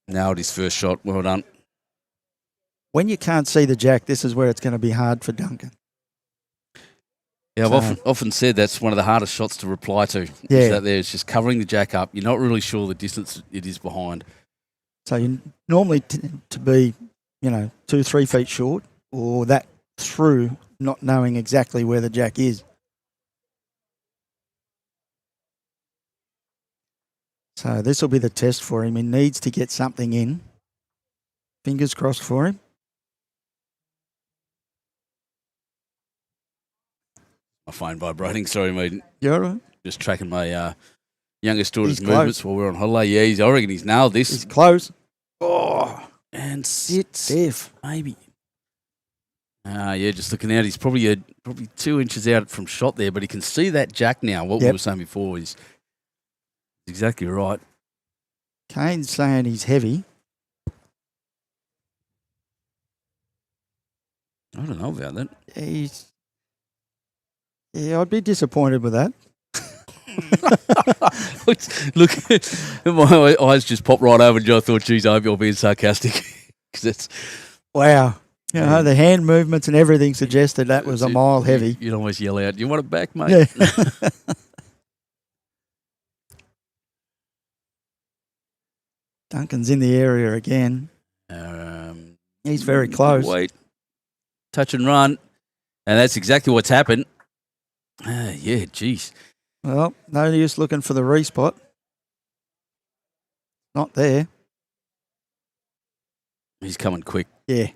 Nailed his first shot. Well done. When you can't see the jack, this is where it's going to be hard for Duncan. Yeah, I've often said that's one of the hardest shots to reply to. Yeah. Is that there. It's just covering the jack up. You're not really sure the distance it is behind. So you normally to be, 2-3 feet short, or that through not knowing exactly where the jack is. So this will be the test for him. He needs to get something in. Fingers crossed for him. My phone vibrating. Sorry, mate. You all right? Just tracking my youngest daughter's He's movements close. while we're on holiday. Yeah, I reckon he's nailed this. He's close. Oh, and sit Safe. maybe. Yeah, just looking out. He's probably 2 inches out from shot there, but he can see that jack now. What we were saying before is exactly right. Kane's saying he's heavy. I don't know about that. I'd be disappointed with that. Look, my eyes just popped right over, and I thought, geez, I hope you're being sarcastic. 'Cause that's, Wow. The hand movements and everything suggested that was a mile heavy. You'd almost yell out, do you want it back, mate? Yeah. Duncan's in the area again. He's very close. Wait. Touch and run. And that's exactly what's happened. Yeah, geez. Well, no use looking for the respot. Not there. He's coming quick. Yeah.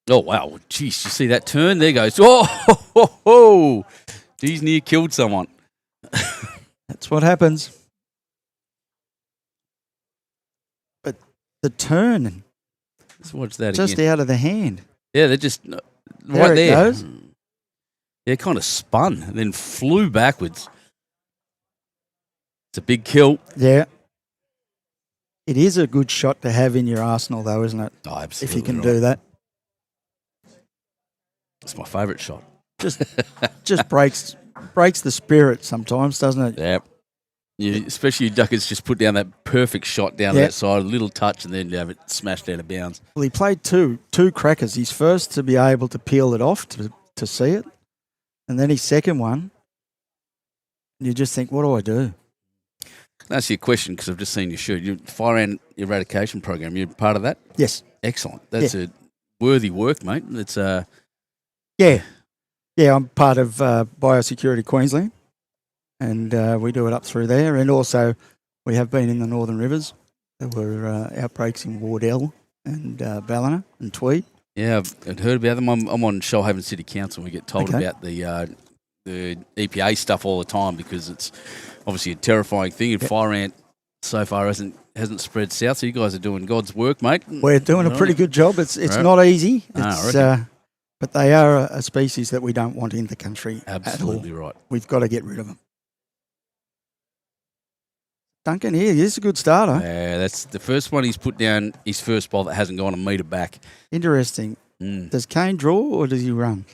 Oh, wow. Geez, you see that turn? There goes. Oh, he's near killed someone. That's what happens. But the turn, Let's watch that just again. out of the hand. Yeah, they're just right There it there. goes. Yeah, kind of spun and then flew backwards. It's a big kill. Yeah. It is a good shot to have in your arsenal, though, isn't it? Oh, absolutely. If you can right. do that. It's my favourite shot. Just breaks the spirit sometimes, doesn't it? Yeah. Especially Duckers just put down that perfect shot down that side, a little touch, and then you have it smashed out of bounds. Well, he played two crackers. His first to be able to peel it off to see it, and then his second one, you just think, what do I do? That's your question, because I've just seen your shirt. Your fire ant eradication program, you're part of that? Yes. Excellent. That's a worthy work, mate. It's Yeah, I'm part of Biosecurity Queensland, and we do it up through there. And also, we have been in the Northern Rivers. There were outbreaks in Wardell and Ballina and Tweed. Yeah, I've heard about them. I'm on Shoalhaven City Council, and we get told about the EPA stuff all the time, because it's obviously a terrifying thing. And fire ant so far hasn't spread south. So you guys are doing God's work, mate. We're doing a pretty good job. It's not easy. But they are a species that we don't want in the country. Absolutely at all. right. We've got to get rid of them. Duncan here, he's a good starter. Yeah, that's the first one he's put down, his first ball that hasn't gone a metre back. Interesting. Does Kane draw or does he run?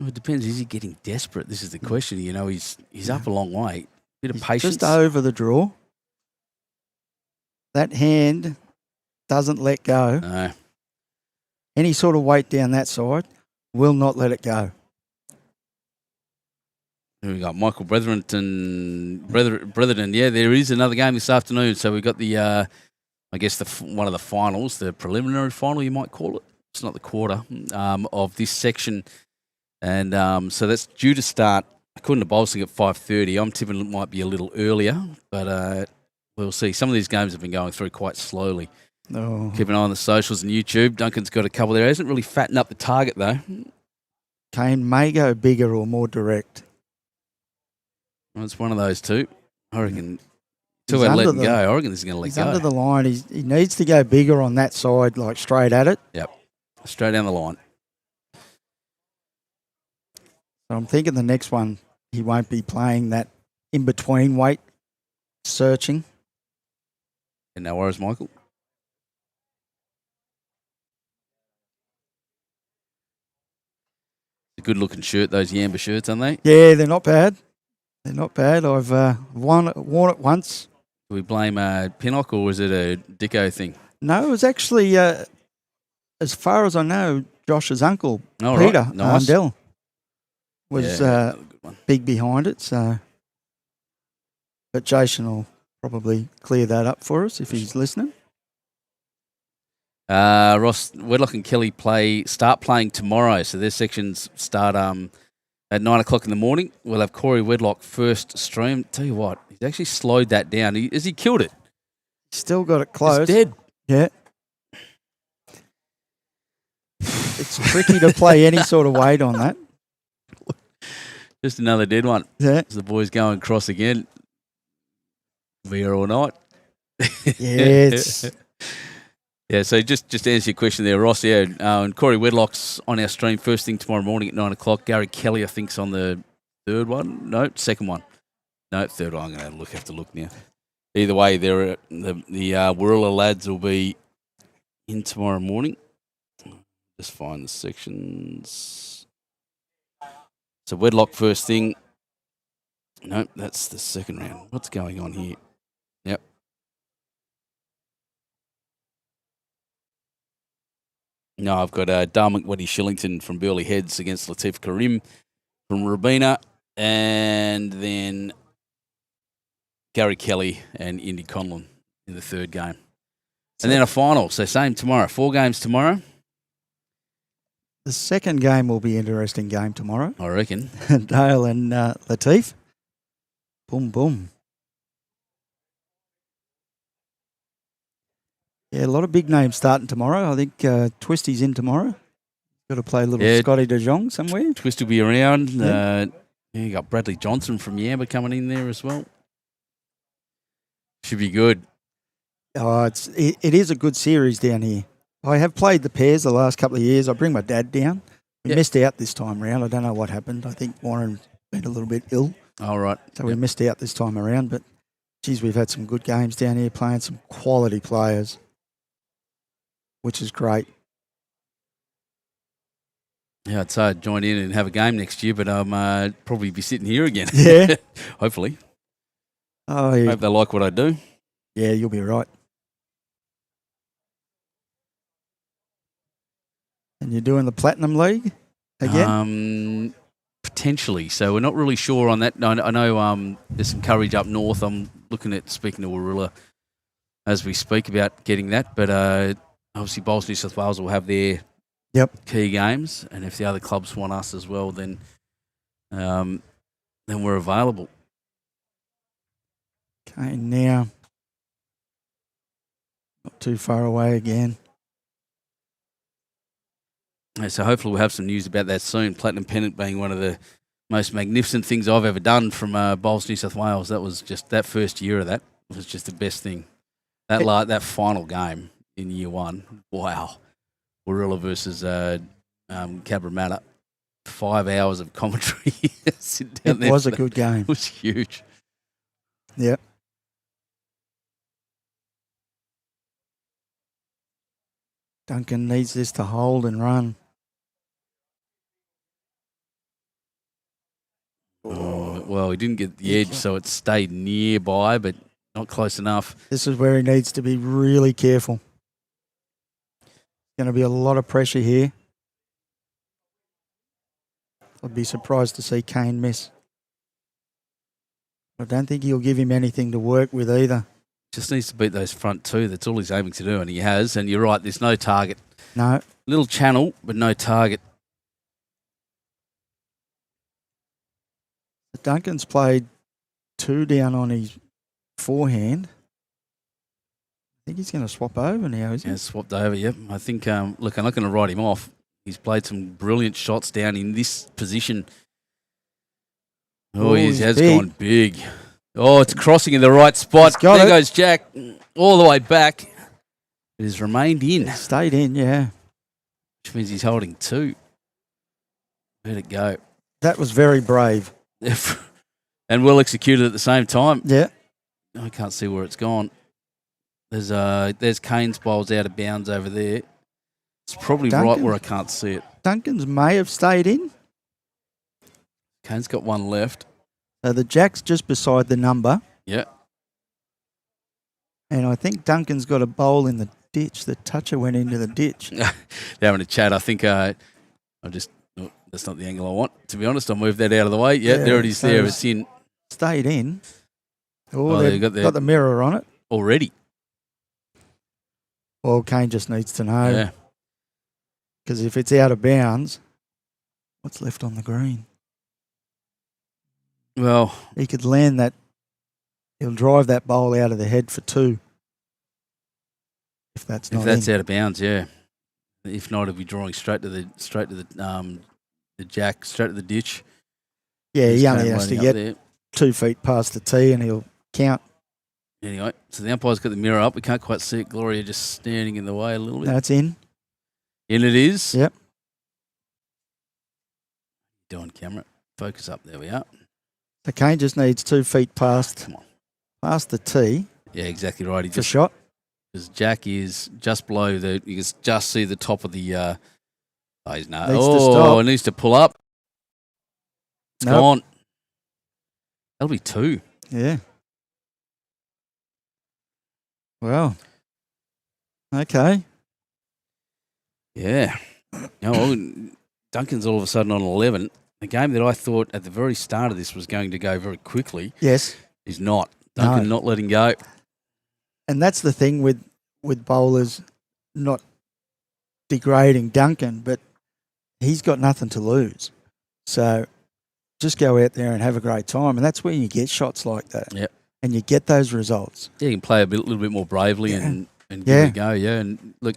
Well, it depends. Is he getting desperate? This is the question. He's up a long way. Bit of He's patience. just over the draw. That hand doesn't let go. No. Any sort of weight down that side will not let it go. Here we got Michael Bretherton. Yeah, there is another game this afternoon. So we've got the, I guess, one of the finals, the preliminary final, you might call it. It's not the quarter of this section. And so that's due to start, according to Bolsing, at 5:30. I'm tipping it might be a little earlier, but we'll see. Some of these games have been going through quite slowly. Oh. Keep an eye on the socials and YouTube. Duncan's got a couple there. He hasn't really fattened up the target, though. Kane may go bigger or more direct. Well, it's one of those two. I reckon. He's Till I let under him go. I reckon he's going to let He's go. under the line. He needs to go bigger on that side, like straight at it. Yep. Straight down the line. So I'm thinking the next one, he won't be playing that in-between weight, searching. And no worries, Michael. A good-looking shirt, those Yamba shirts, aren't they? Yeah, they're not bad. They're not bad. I've worn it once. Do we blame Pinnock or was it a Dicko thing? No, it was actually, as far as I know, Josh's uncle, Oh, Peter right. Nice. Arndell, was another good one. big behind it. So, but Jason will probably clear that up for us if he's listening. Ross, Wedlock and Kelly start playing tomorrow. So their sections start at 9 o'clock in the morning. We'll have Corey Wedlock first stream. Tell you what, he's actually slowed that down. Has he killed it? Still got it close. It's dead. Yeah. It's tricky to play any sort of weight on that. Just another dead one. Yeah. As the boys going cross again. Via or not. Yeah, it's Yeah, so just to answer your question there, Ross, yeah, and Corey Wedlock's on our stream first thing tomorrow morning at 9 o'clock. Gary Kelly, I think, is on the third one. No, second one. No, third one. I'm going to have to look now. Either way, the Warilla lads will be in tomorrow morning. Just find the sections. So Wedlock first thing. No, that's the second round. What's going on here? Yep. No, I've got Dale McWetty Shillington from Burley Heads against Latif Karim from Rabina, and then Gary Kelly and Indy Conlon in the third game. And then a final, so same tomorrow. 4 games tomorrow. the second game will be an interesting game tomorrow. I reckon. Dale and Latif. Boom, boom. Yeah, a lot of big names starting tomorrow. I think Twisty's in tomorrow. Got to play a little Scotty De Jong somewhere. Twist will be around. Yeah. You got Bradley Johnson from Yamba coming in there as well. Should be good. Oh, it is a good series down here. I have played the pairs the last couple of years. I bring my dad down. We missed out this time around. I don't know what happened. I think Warren been a little bit ill. All right. So we missed out this time around. But, geez, we've had some good games down here playing some quality players, which is great. Yeah, I'd say I'd join in and have a game next year, but probably be sitting here again. Yeah. Hopefully. Oh, yeah. Hope they like what I do. Yeah, you'll be right. And you're doing the Platinum League again? Potentially. So we're not really sure on that. I know there's some courage up north. I'm looking at speaking to Warilla as we speak about getting that. But obviously Bowls New South Wales will have their key games. And if the other clubs want us as well, then we're available. Okay, now not too far away again. So hopefully we'll have some news about that soon. Platinum Pennant being one of the most magnificent things I've ever done from Bowls New South Wales. That was just that first year of that was just the best thing. That final game in year one, wow. Warilla versus Cabramatta. 5 hours of commentary. It was a good game. It was huge. Yep. Duncan needs this to hold and run. Oh, Well, he didn't get the edge, so it stayed nearby, but not close enough. This is where he needs to be really careful. Going to be a lot of pressure here. I'd be surprised to see Kane miss. I don't think he'll give him anything to work with either. Just needs to beat those front two. That's all he's aiming to do, and he has. And you're right, there's no target. No. Little channel, but no target. Duncan's played 2 down on his forehand. I think he's going to swap over now, isn't he? Yeah, swapped over, yep. I think, look, I'm not going to write him off. He's played some brilliant shots down in this position. Oh, he has gone big. Oh, it's crossing in the right spot. There goes Jack all the way back. It has remained in. Stayed in, yeah. Which means he's holding 2. Where'd it go? That was very brave. And well executed at the same time. Yeah. I can't see where it's gone. There's Kane's bowls out of bounds over there. It's probably right where I can't see it. Duncan's may have stayed in. Kane's got 1 left. So the Jack's just beside the number. Yeah. And I think Duncan's got a bowl in the ditch. The toucher went into the ditch. They're having a chat. I think that's not the angle I want. To be honest, I'll move that out of the way. Yeah, there it is there. It's in. Stayed in. Oh, they've got the mirror on it. Already. Well, Kane just needs to know. Yeah. Because if it's out of bounds, what's left on the green? Well, he could land that. He'll drive that bowl out of the head for 2. If that's out of bounds, yeah. If not, he'll be drawing straight to the Jack, straight to the ditch. Yeah, he only has to get 2 feet past the tee, and he'll count. Anyway, so the umpire's got the mirror up. We can't quite see it. Gloria just standing in the way a little bit. That's in. In it is. Yep. Doing camera. Focus up. There we are. So Kane just needs 2 feet past the tee. Yeah, exactly right. He just shot. Because Jack is just below the. You can just see the top of the. It needs to pull up. It's gone. That'll be 2. Yeah. Well. Okay. Yeah. Duncan's all of a sudden on 11. A game that I thought at the very start of this was going to go very quickly. Yes. Is not. Duncan not letting go. And that's the thing with bowlers not degrading Duncan, but he's got nothing to lose. So just go out there and have a great time. And that's where you get shots like that. Yep. And you get those results. Yeah, you can play little bit more bravely and give it a go. Yeah, and look,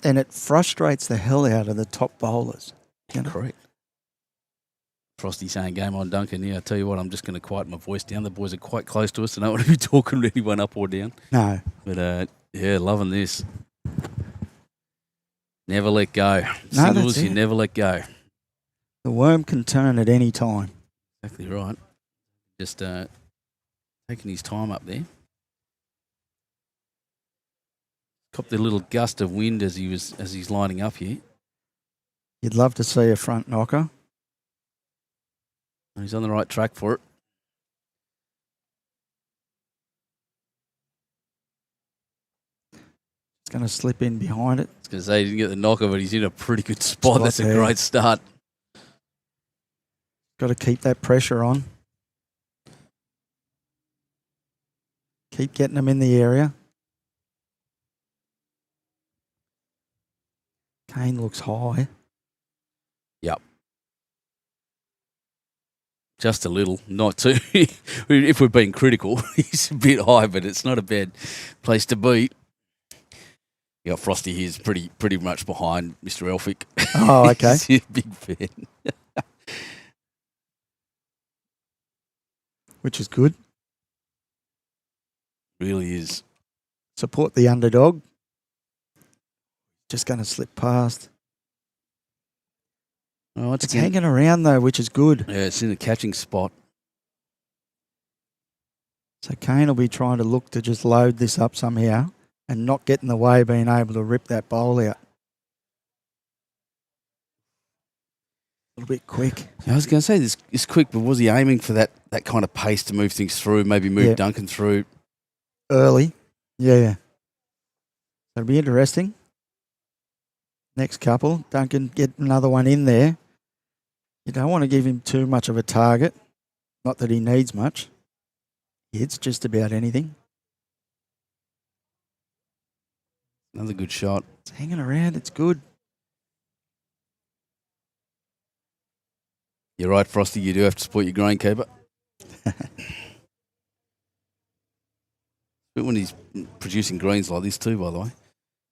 And it frustrates the hell out of the top bowlers. Correct. Frosty saying game on Duncan. Yeah, I tell you what, I'm just going to quiet my voice down. The boys are quite close to us. I don't want to be talking to anyone up or down. No. But, loving this. Never let go. No, Singles, you never let go. The worm can turn at any time. Exactly right. Just taking his time up there. Copped a little gust of wind as he's lining up here. You'd love to see a front knocker. He's on the right track for it. It's going to slip in behind it. I was going to say he didn't get the knocker, but he's in a pretty good spot. That's a great start. Got to keep that pressure on. Keep getting them in the area. Kane looks high. Yep. Just a little, not too. If we're being critical, he's a bit high, but it's not a bad place to be. You got Frosty here's pretty much behind Mr. Elphick. Oh, okay. He's a big fan. Which is good. Really is. Support the underdog. Just going to slip past. Oh, it's hanging around though, which is good. Yeah, it's in the catching spot. So Kane will be trying to look to just load this up somehow and not get in the way, being able to rip that bowl out. little bit quick. I was going to say this is quick, but was he aiming for that kind of pace to move things through? Maybe move Duncan through early. Yeah. That'll be interesting. Next couple, Duncan get another one in there. You don't want to give him too much of a target. Not that he needs much. He hits just about anything. Another good shot. It's hanging around. It's good. You're right, Frosty. You do have to support your greenkeeper. But when he's producing greens like this too, by the way.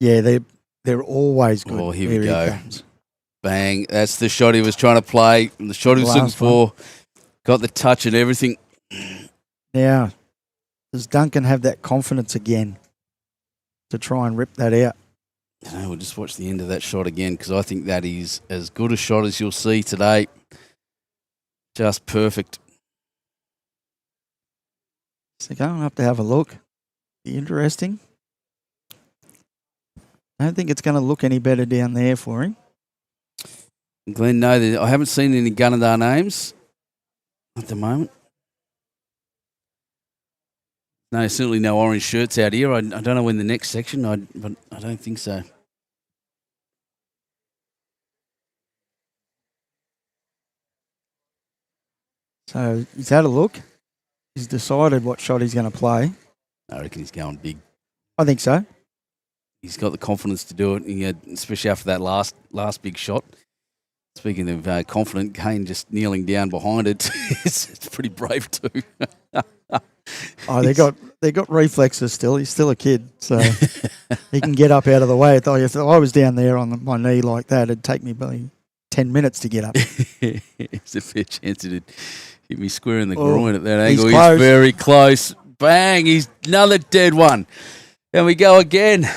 Yeah, they're always good. Oh, here we go. Bang. That's the shot he was trying to play. And the shot he was looking for. Got the touch and everything. Now, does Duncan have that confidence again to try and rip that out? No, we'll just watch the end of that shot again because I think that is as good a shot as you'll see today. Just perfect. So going up to have a look. Be interesting. I don't think it's going to look any better down there for him. Glenn, no, I haven't seen any Gunnedah names at the moment. No, certainly no orange shirts out here. I don't know when the next section, but I don't think so. So he's had a look. He's decided what shot he's going to play. I reckon he's going big. I think so. He's got the confidence to do it, especially after that last big shot. Speaking of confident, Kane just kneeling down behind it. It's pretty brave too. Oh, they got reflexes still. He's still a kid, so he can get up out of the way. If I was down there on my knee like that, it'd take me probably 10 minutes to get up. It's a fair chance it'd hit me square in the groin at that angle. He's close. Very close. Bang! He's another dead one. And we go again.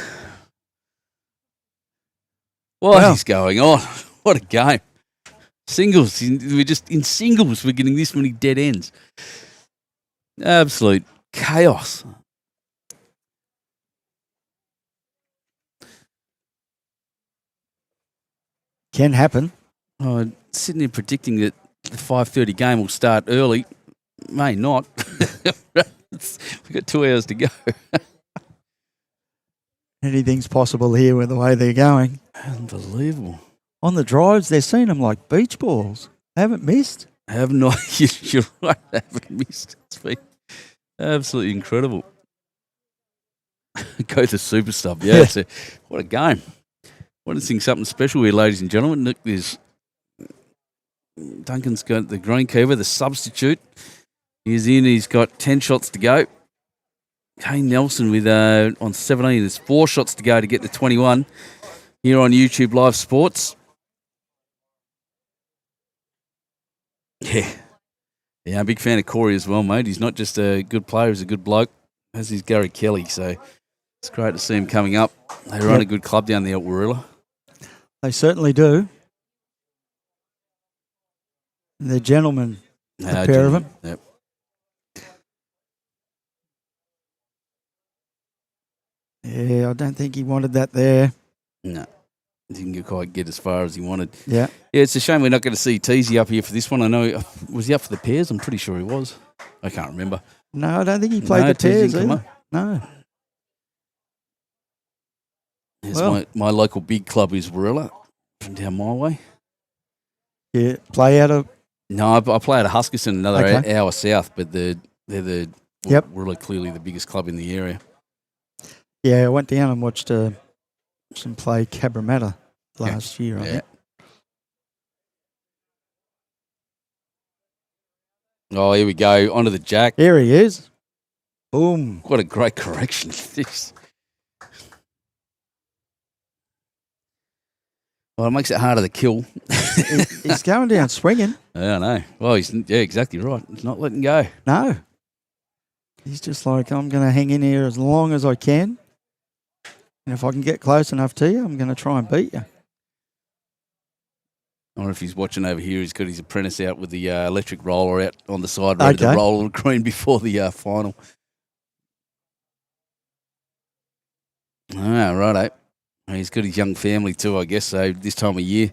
What is going on? What a game. Singles. We're just in singles. We're getting this many dead ends. Absolute chaos. Can happen. Sitting here predicting that the 5:30 game will start early. May not. We've got 2 hours to go. Anything's possible here with the way they're going. Unbelievable. On the drives, they're seeing them like beach balls. They haven't missed. I have not. You're right. I haven't missed. It's been absolutely incredible. Go to super stuff. Yeah. What a game. Want to sing something special here, ladies and gentlemen. Look, there's Duncan's got the greenkeeper, the substitute. He's in. He's got 10 shots to go. Kane Nelson with on 17. There's 4 shots to go to get to 21 here on YouTube Live Sports. Yeah, I'm a big fan of Corey as well, mate. He's not just a good player; he's a good bloke. As is Gary Kelly, so it's great to see him coming up. They run a good club down there at Warilla. They certainly do. And they're gentlemen, the pair of them. Yep. Yeah, I don't think he wanted that there. No, didn't quite get as far as he wanted. Yeah. Yeah, it's a shame we're not going to see Teasy up here for this one. I know, was he up for the pairs? I'm pretty sure he was. I can't remember. No, I don't think he played the pairs either. No. Well, my local big club is Warilla from down my way. Yeah, play out of... No, I play at a Huskerson, another hour south, but they're Warilla clearly the biggest club in the area. Yeah, I went down and watched some play Cabramatta last year, I think. Oh, here we go. Onto the jack. There he is. Boom. What a great correction. This. Well, it makes it harder to kill. He's going down swinging. I don't know. Well, exactly right. He's not letting go. No. He's just like, I'm going to hang in here as long as I can. And if I can get close enough to you, I'm going to try and beat you. I wonder if he's watching over here. He's got his apprentice out with the electric roller out on the side, ready to roll the green before the final. Ah, righto. He's got his young family too, I guess, so this time of year.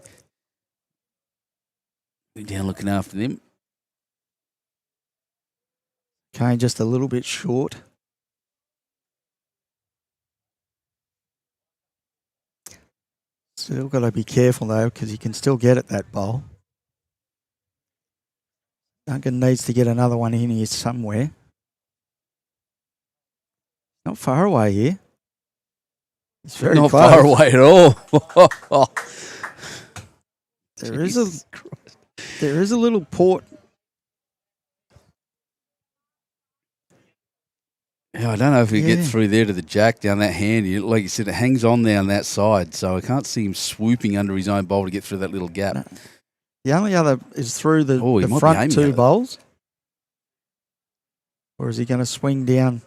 Down looking after them. Kane just a little bit short. Still got to be careful though, because he can still get at that bowl. Duncan needs to get another one in here somewhere. Not far away here. It's very Not close. far away at all. There is a little port. Yeah, I don't know if we get through there to the jack down that hand. Like you said, it hangs on there on that side, so I can't see him swooping under his own bowl to get through that little gap. No. The only other is through the might front be two aiming bowls. Or is he going to swing down?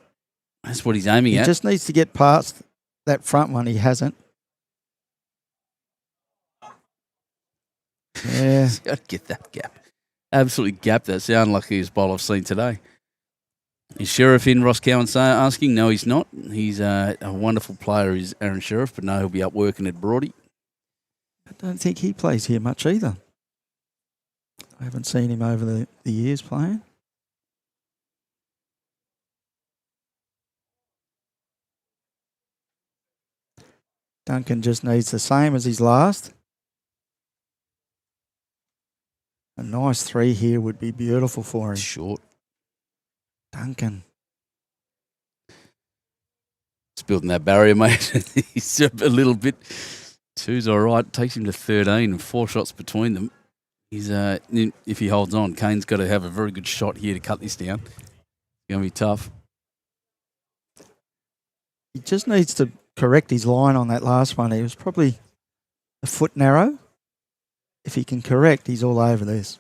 That's what he's aiming He at. just needs to get past that front one. He hasn't. Yeah. He's got to get that gap. Absolutely gapped. That's the unluckiest bowl I've seen today. Is Sheriff in, Ross Cowan asking? No, he's not. He's a wonderful player, is Aaron Sheriff, but no, he'll be up working at Broady. I don't think he plays here much either. I haven't seen him over the years playing. Duncan just needs the same as his last. A nice 3 here would be beautiful for him. Short. Duncan. It's building that barrier, mate. He's a little bit. 2's all right. Takes him to 13 and 4 shots between them. He's if he holds on, Kane's got to have a very good shot here to cut this down. It's going to be tough. He just needs to correct his line on that last one. He was probably a foot narrow. If he can correct, he's all over this.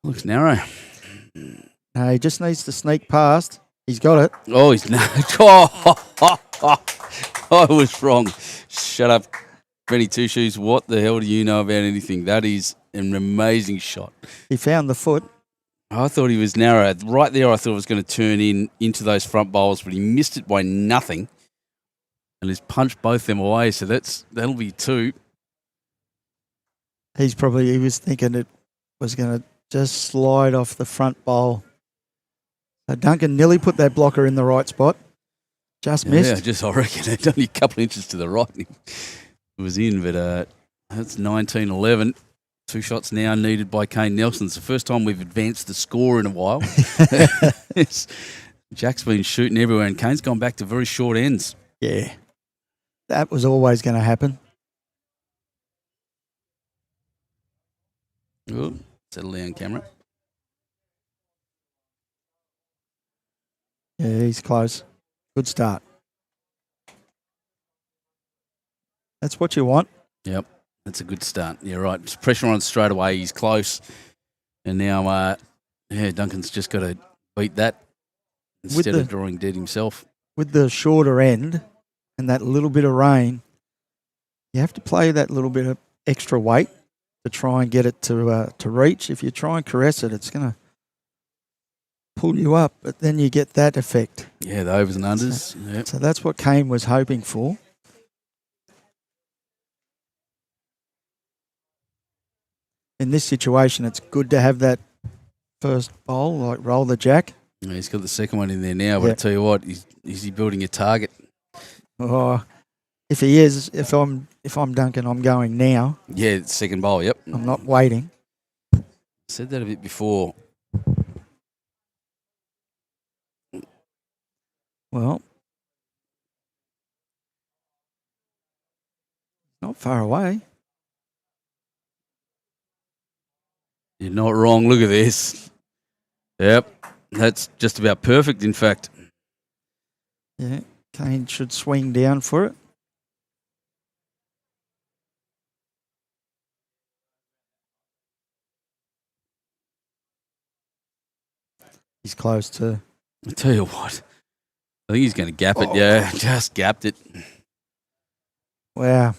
Looks narrow. No, he just needs to sneak past. He's got it. Oh, he's no. I was wrong. Shut up, Benny Two Shoes. What the hell do you know about anything? That is an amazing shot. He found the foot. I thought he was narrow. Right there, I thought it was going to turn into those front bowls, but he missed it by nothing. And he's punched both them away, so that'll be 2. He was thinking it was going to just slide off the front bowl. So Duncan nearly put that blocker in the right spot. Just missed. Yeah, I reckon it only a couple of inches to the right. It was in, but that's 19-11. 2 shots now needed by Kane Nelson. It's the first time we've advanced the score in a while. Jack's been shooting everywhere, and Kane's gone back to very short ends. Yeah. That was always going to happen. Ooh, settle down, camera. Yeah, he's close. Good start. That's what you want. Yep, that's a good start. You're right. Just pressure on straight away. He's close. And now, Duncan's just got to beat that instead of drawing dead himself. With the shorter end and that little bit of rain, you have to play that little bit of extra weight to try and get it to reach. If you try and caress it, it's going to pull you up, but then you get that effect. Yeah, the overs and unders. So that's what Kane was hoping for. In this situation, it's good to have that first bowl, like roll the jack. Yeah, he's got the second one in there now, but I tell you what, is he building a target? Oh, if he is, if I'm Duncan, I'm going now. Yeah, second bowl, yep. I'm not waiting. Said that a bit before. Well, not far away. You're not wrong. Look at this. Yep, that's just about perfect, in fact. Yeah, Kane should swing down for it. He's close to. I tell you what, I think he's going to gap it. Yeah, just gapped it. Wow.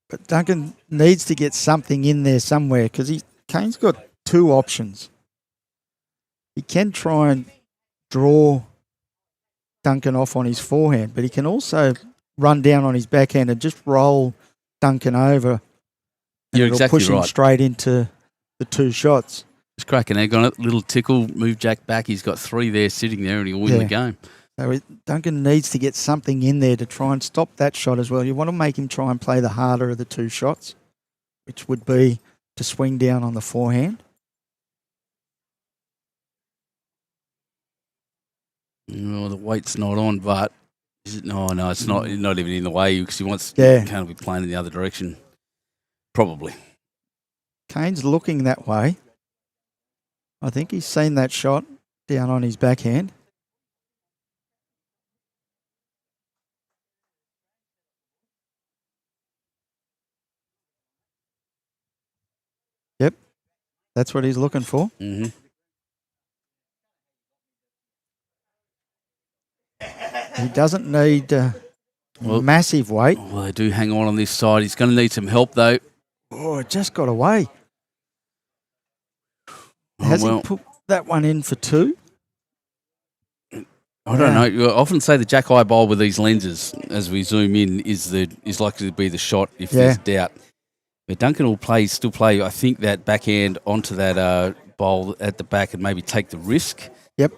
But Duncan needs to get something in there somewhere because Kane's got 2 options. He can try and draw Duncan off on his forehand, but he can also run down on his backhand and just roll Duncan over. And You're it'll exactly push him right. straight into the 2 shots. Just crack an egg on it. Little tickle, move Jack back. He's got 3 there sitting there, and he'll win the game. So Duncan needs to get something in there to try and stop that shot as well. You want to make him try and play the harder of the 2 shots, which would be to swing down on the forehand. Well, the weight's not on, but no, it's not. Not even in the way because he wants can't be playing in the other direction. Probably. Kane's looking that way. I think he's seen that shot down on his backhand. Yep, that's what he's looking for. Mm-hmm. He doesn't need massive weight. Well, they do hang on this side. He's going to need some help, though. Oh, it just got away. Has he put that one in for 2? I don't know. You often say the jack high bowl with these lenses, as we zoom in, is likely to be the shot if there's doubt. But Duncan will still play. I think that backhand onto that bowl at the back and maybe take the risk. Yep.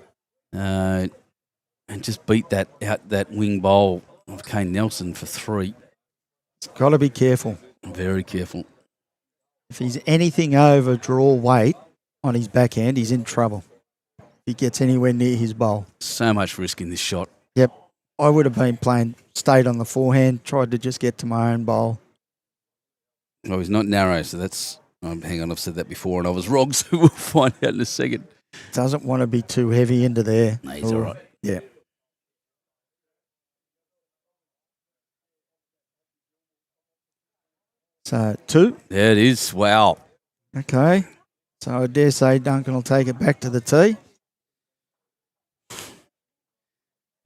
And just beat that wing bowl of Kane Nelson for 3. He's got to be careful. Very careful. If he's anything over draw weight on his backhand, he's in trouble. If he gets anywhere near his bowl. So much risk in this shot. Yep. I would have been stayed on the forehand, tried to just get to my own bowl. Oh, he's not narrow, so that's... hang on, I've said that before and I was wrong, so we'll find out in a second. Doesn't want to be too heavy into there. No, he's all right. Yeah. So 2. There it is. Wow. Okay. So I dare say Duncan will take it back to the tee.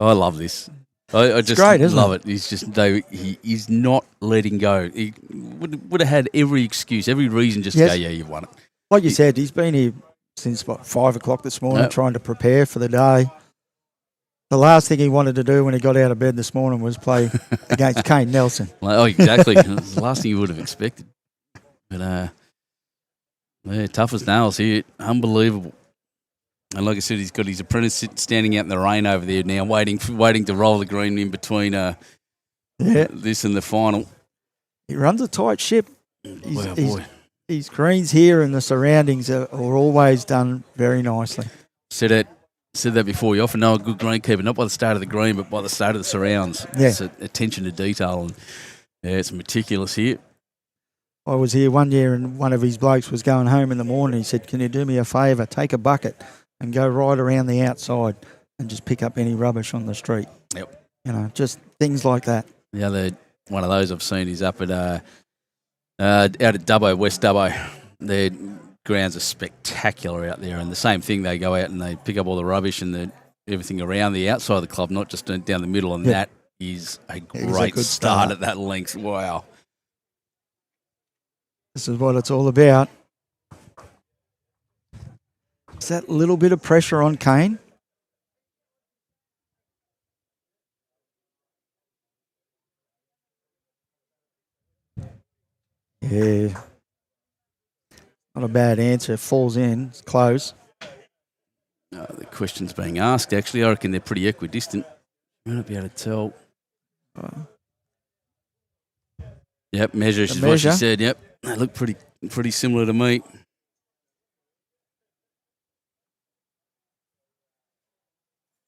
I love this. I just great, isn't love it. He's just he's not letting go. He would have had every excuse, every reason just to go, yeah, you've won it. Like you said, he's been here since 5 o'clock this morning trying to prepare for the day. The last thing he wanted to do when he got out of bed this morning was play against Kane Nelson. Oh, exactly. It's the last thing you would have expected. But, tough as nails here. Unbelievable. And like I said, he's got his apprentice standing out in the rain over there now, waiting to roll the green in between this and the final. He runs a tight ship. Boy. His greens here and the surroundings are always done very nicely. Said that before. You often know a good greenkeeper, not by the start of the green, but by the start of the surrounds. Yeah. It's attention to detail. And it's meticulous here. I was here one year and one of his blokes was going home in the morning. He said, can you do me a favour? Take a bucket and go right around the outside and just pick up any rubbish on the street. Yep. Just things like that. The other one of those I've seen is up at out at Dubbo, West Dubbo. Their grounds are spectacular out there, and the same thing, they go out and they pick up all the rubbish and everything around the outside of the club, not just down the middle, and that is a great start at that length. Wow. This is what it's all about. Is that little bit of pressure on Kane? Yeah. Not a bad answer. Falls in. It's close. The question's being asked, actually. I reckon they're pretty equidistant. You won't be able to tell. Yep, measure is what she said. Yep. They look pretty similar to me.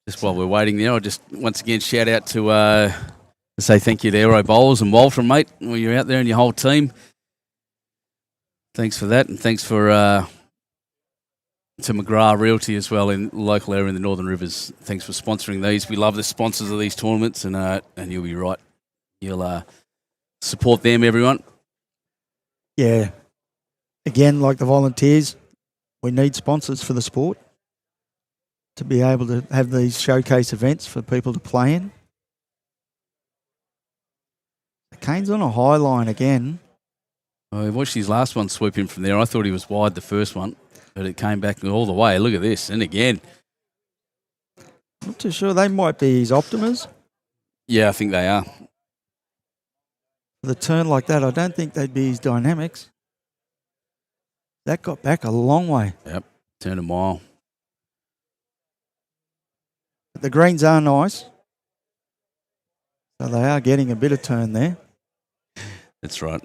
Just while we're waiting there, I'll just once again shout out to say thank you to Aero Bowlers and Walter, mate. Well, you're out there and your whole team. Thanks for that, and thanks for to McGrath Realty as well in the local area in the Northern Rivers. Thanks for sponsoring these. We love the sponsors of these tournaments, and you'll be right. You'll support them, everyone. Yeah. Again, like the volunteers, we need sponsors for the sport to be able to have these showcase events for people to play in. Kane's on a high line again. I watched his last one swoop in from there. I thought he was wide the first one, but it came back all the way. Look at this. And again. Not too sure. They might be his Optimas. Yeah, I think they are. For the turn like that, I don't think they'd be his Dynamics. That got back a long way. Yep, turn a mile. But the greens are nice. So they are getting a bit of turn there. That's right.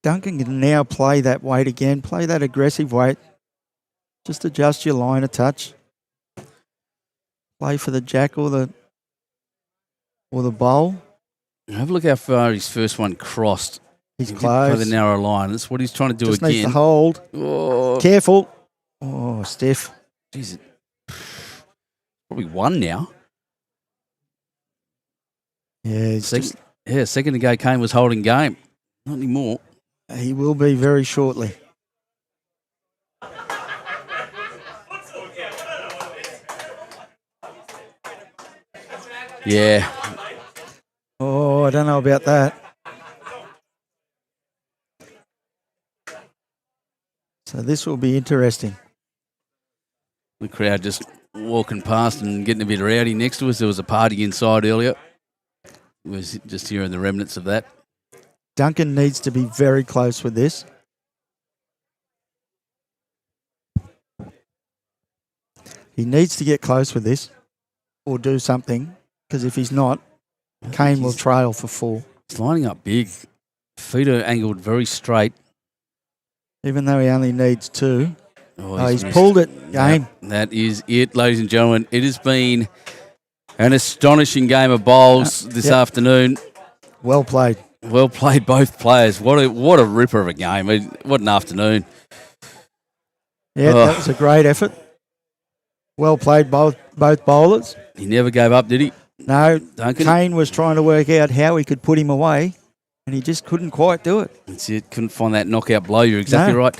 Duncan can now play that weight again. Play that aggressive weight. Just adjust your line a touch. Play for the jack or the bowl. Have a look how far his first one crossed. He's He did close. play the narrow line. That's what he's trying to do Just again. needs to hold. Oh, Careful. Oh, stiff. geez. Probably one now. Yeah, he's Second, second ago Kane was holding game. Not anymore. he will be very shortly. Yeah. Oh, I don't know about that. So this will be interesting. The crowd just walking past and getting a bit rowdy next to us. There was a party inside earlier. It was just hearing the remnants of that. Duncan needs to be very close with this. He needs to get close with this or do something, because if he's not, Kane will trail for 4. He's lining up big. Feet are angled very straight. Even though he only needs 2. Oh, He's missed. pulled it. Game. That is it, ladies and gentlemen. It has been an astonishing game of bowls this afternoon. Well played. Well played, both players. What a ripper of a game. What an afternoon. Yeah, that was a great effort. Well played, both bowlers. He never gave up, did he? No, Duncan? Kane was trying to work out how he could put him away, and he just couldn't quite do it. That's it. Couldn't find that knockout blow. You're exactly No. right.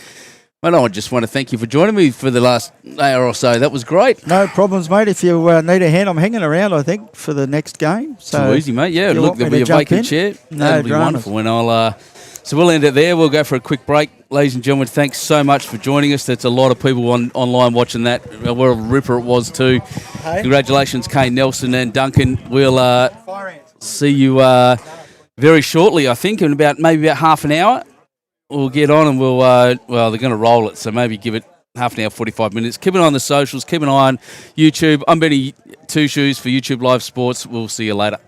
Mate, I just want to thank you for joining me for the last hour or so. That was great. No problems, mate. If you need a hand, I'm hanging around, I think, for the next game. So Too easy, mate. Yeah, you look, want me there'll be to a jump vacant in? chair. No That'll be dramas. wonderful. And so we'll end it there. We'll go for a quick break. Ladies and gentlemen, thanks so much for joining us. That's a lot of people online watching that. What a ripper it was too. Hey. Congratulations, Kane Nelson and Duncan. We'll see you very shortly, I think, in maybe about half an hour. We'll get on and they're going to roll it, so maybe give it half an hour, 45 minutes. Keep an eye on the socials. Keep an eye on YouTube. I'm Benny Two Shoes for YouTube Live Sports. We'll see you later.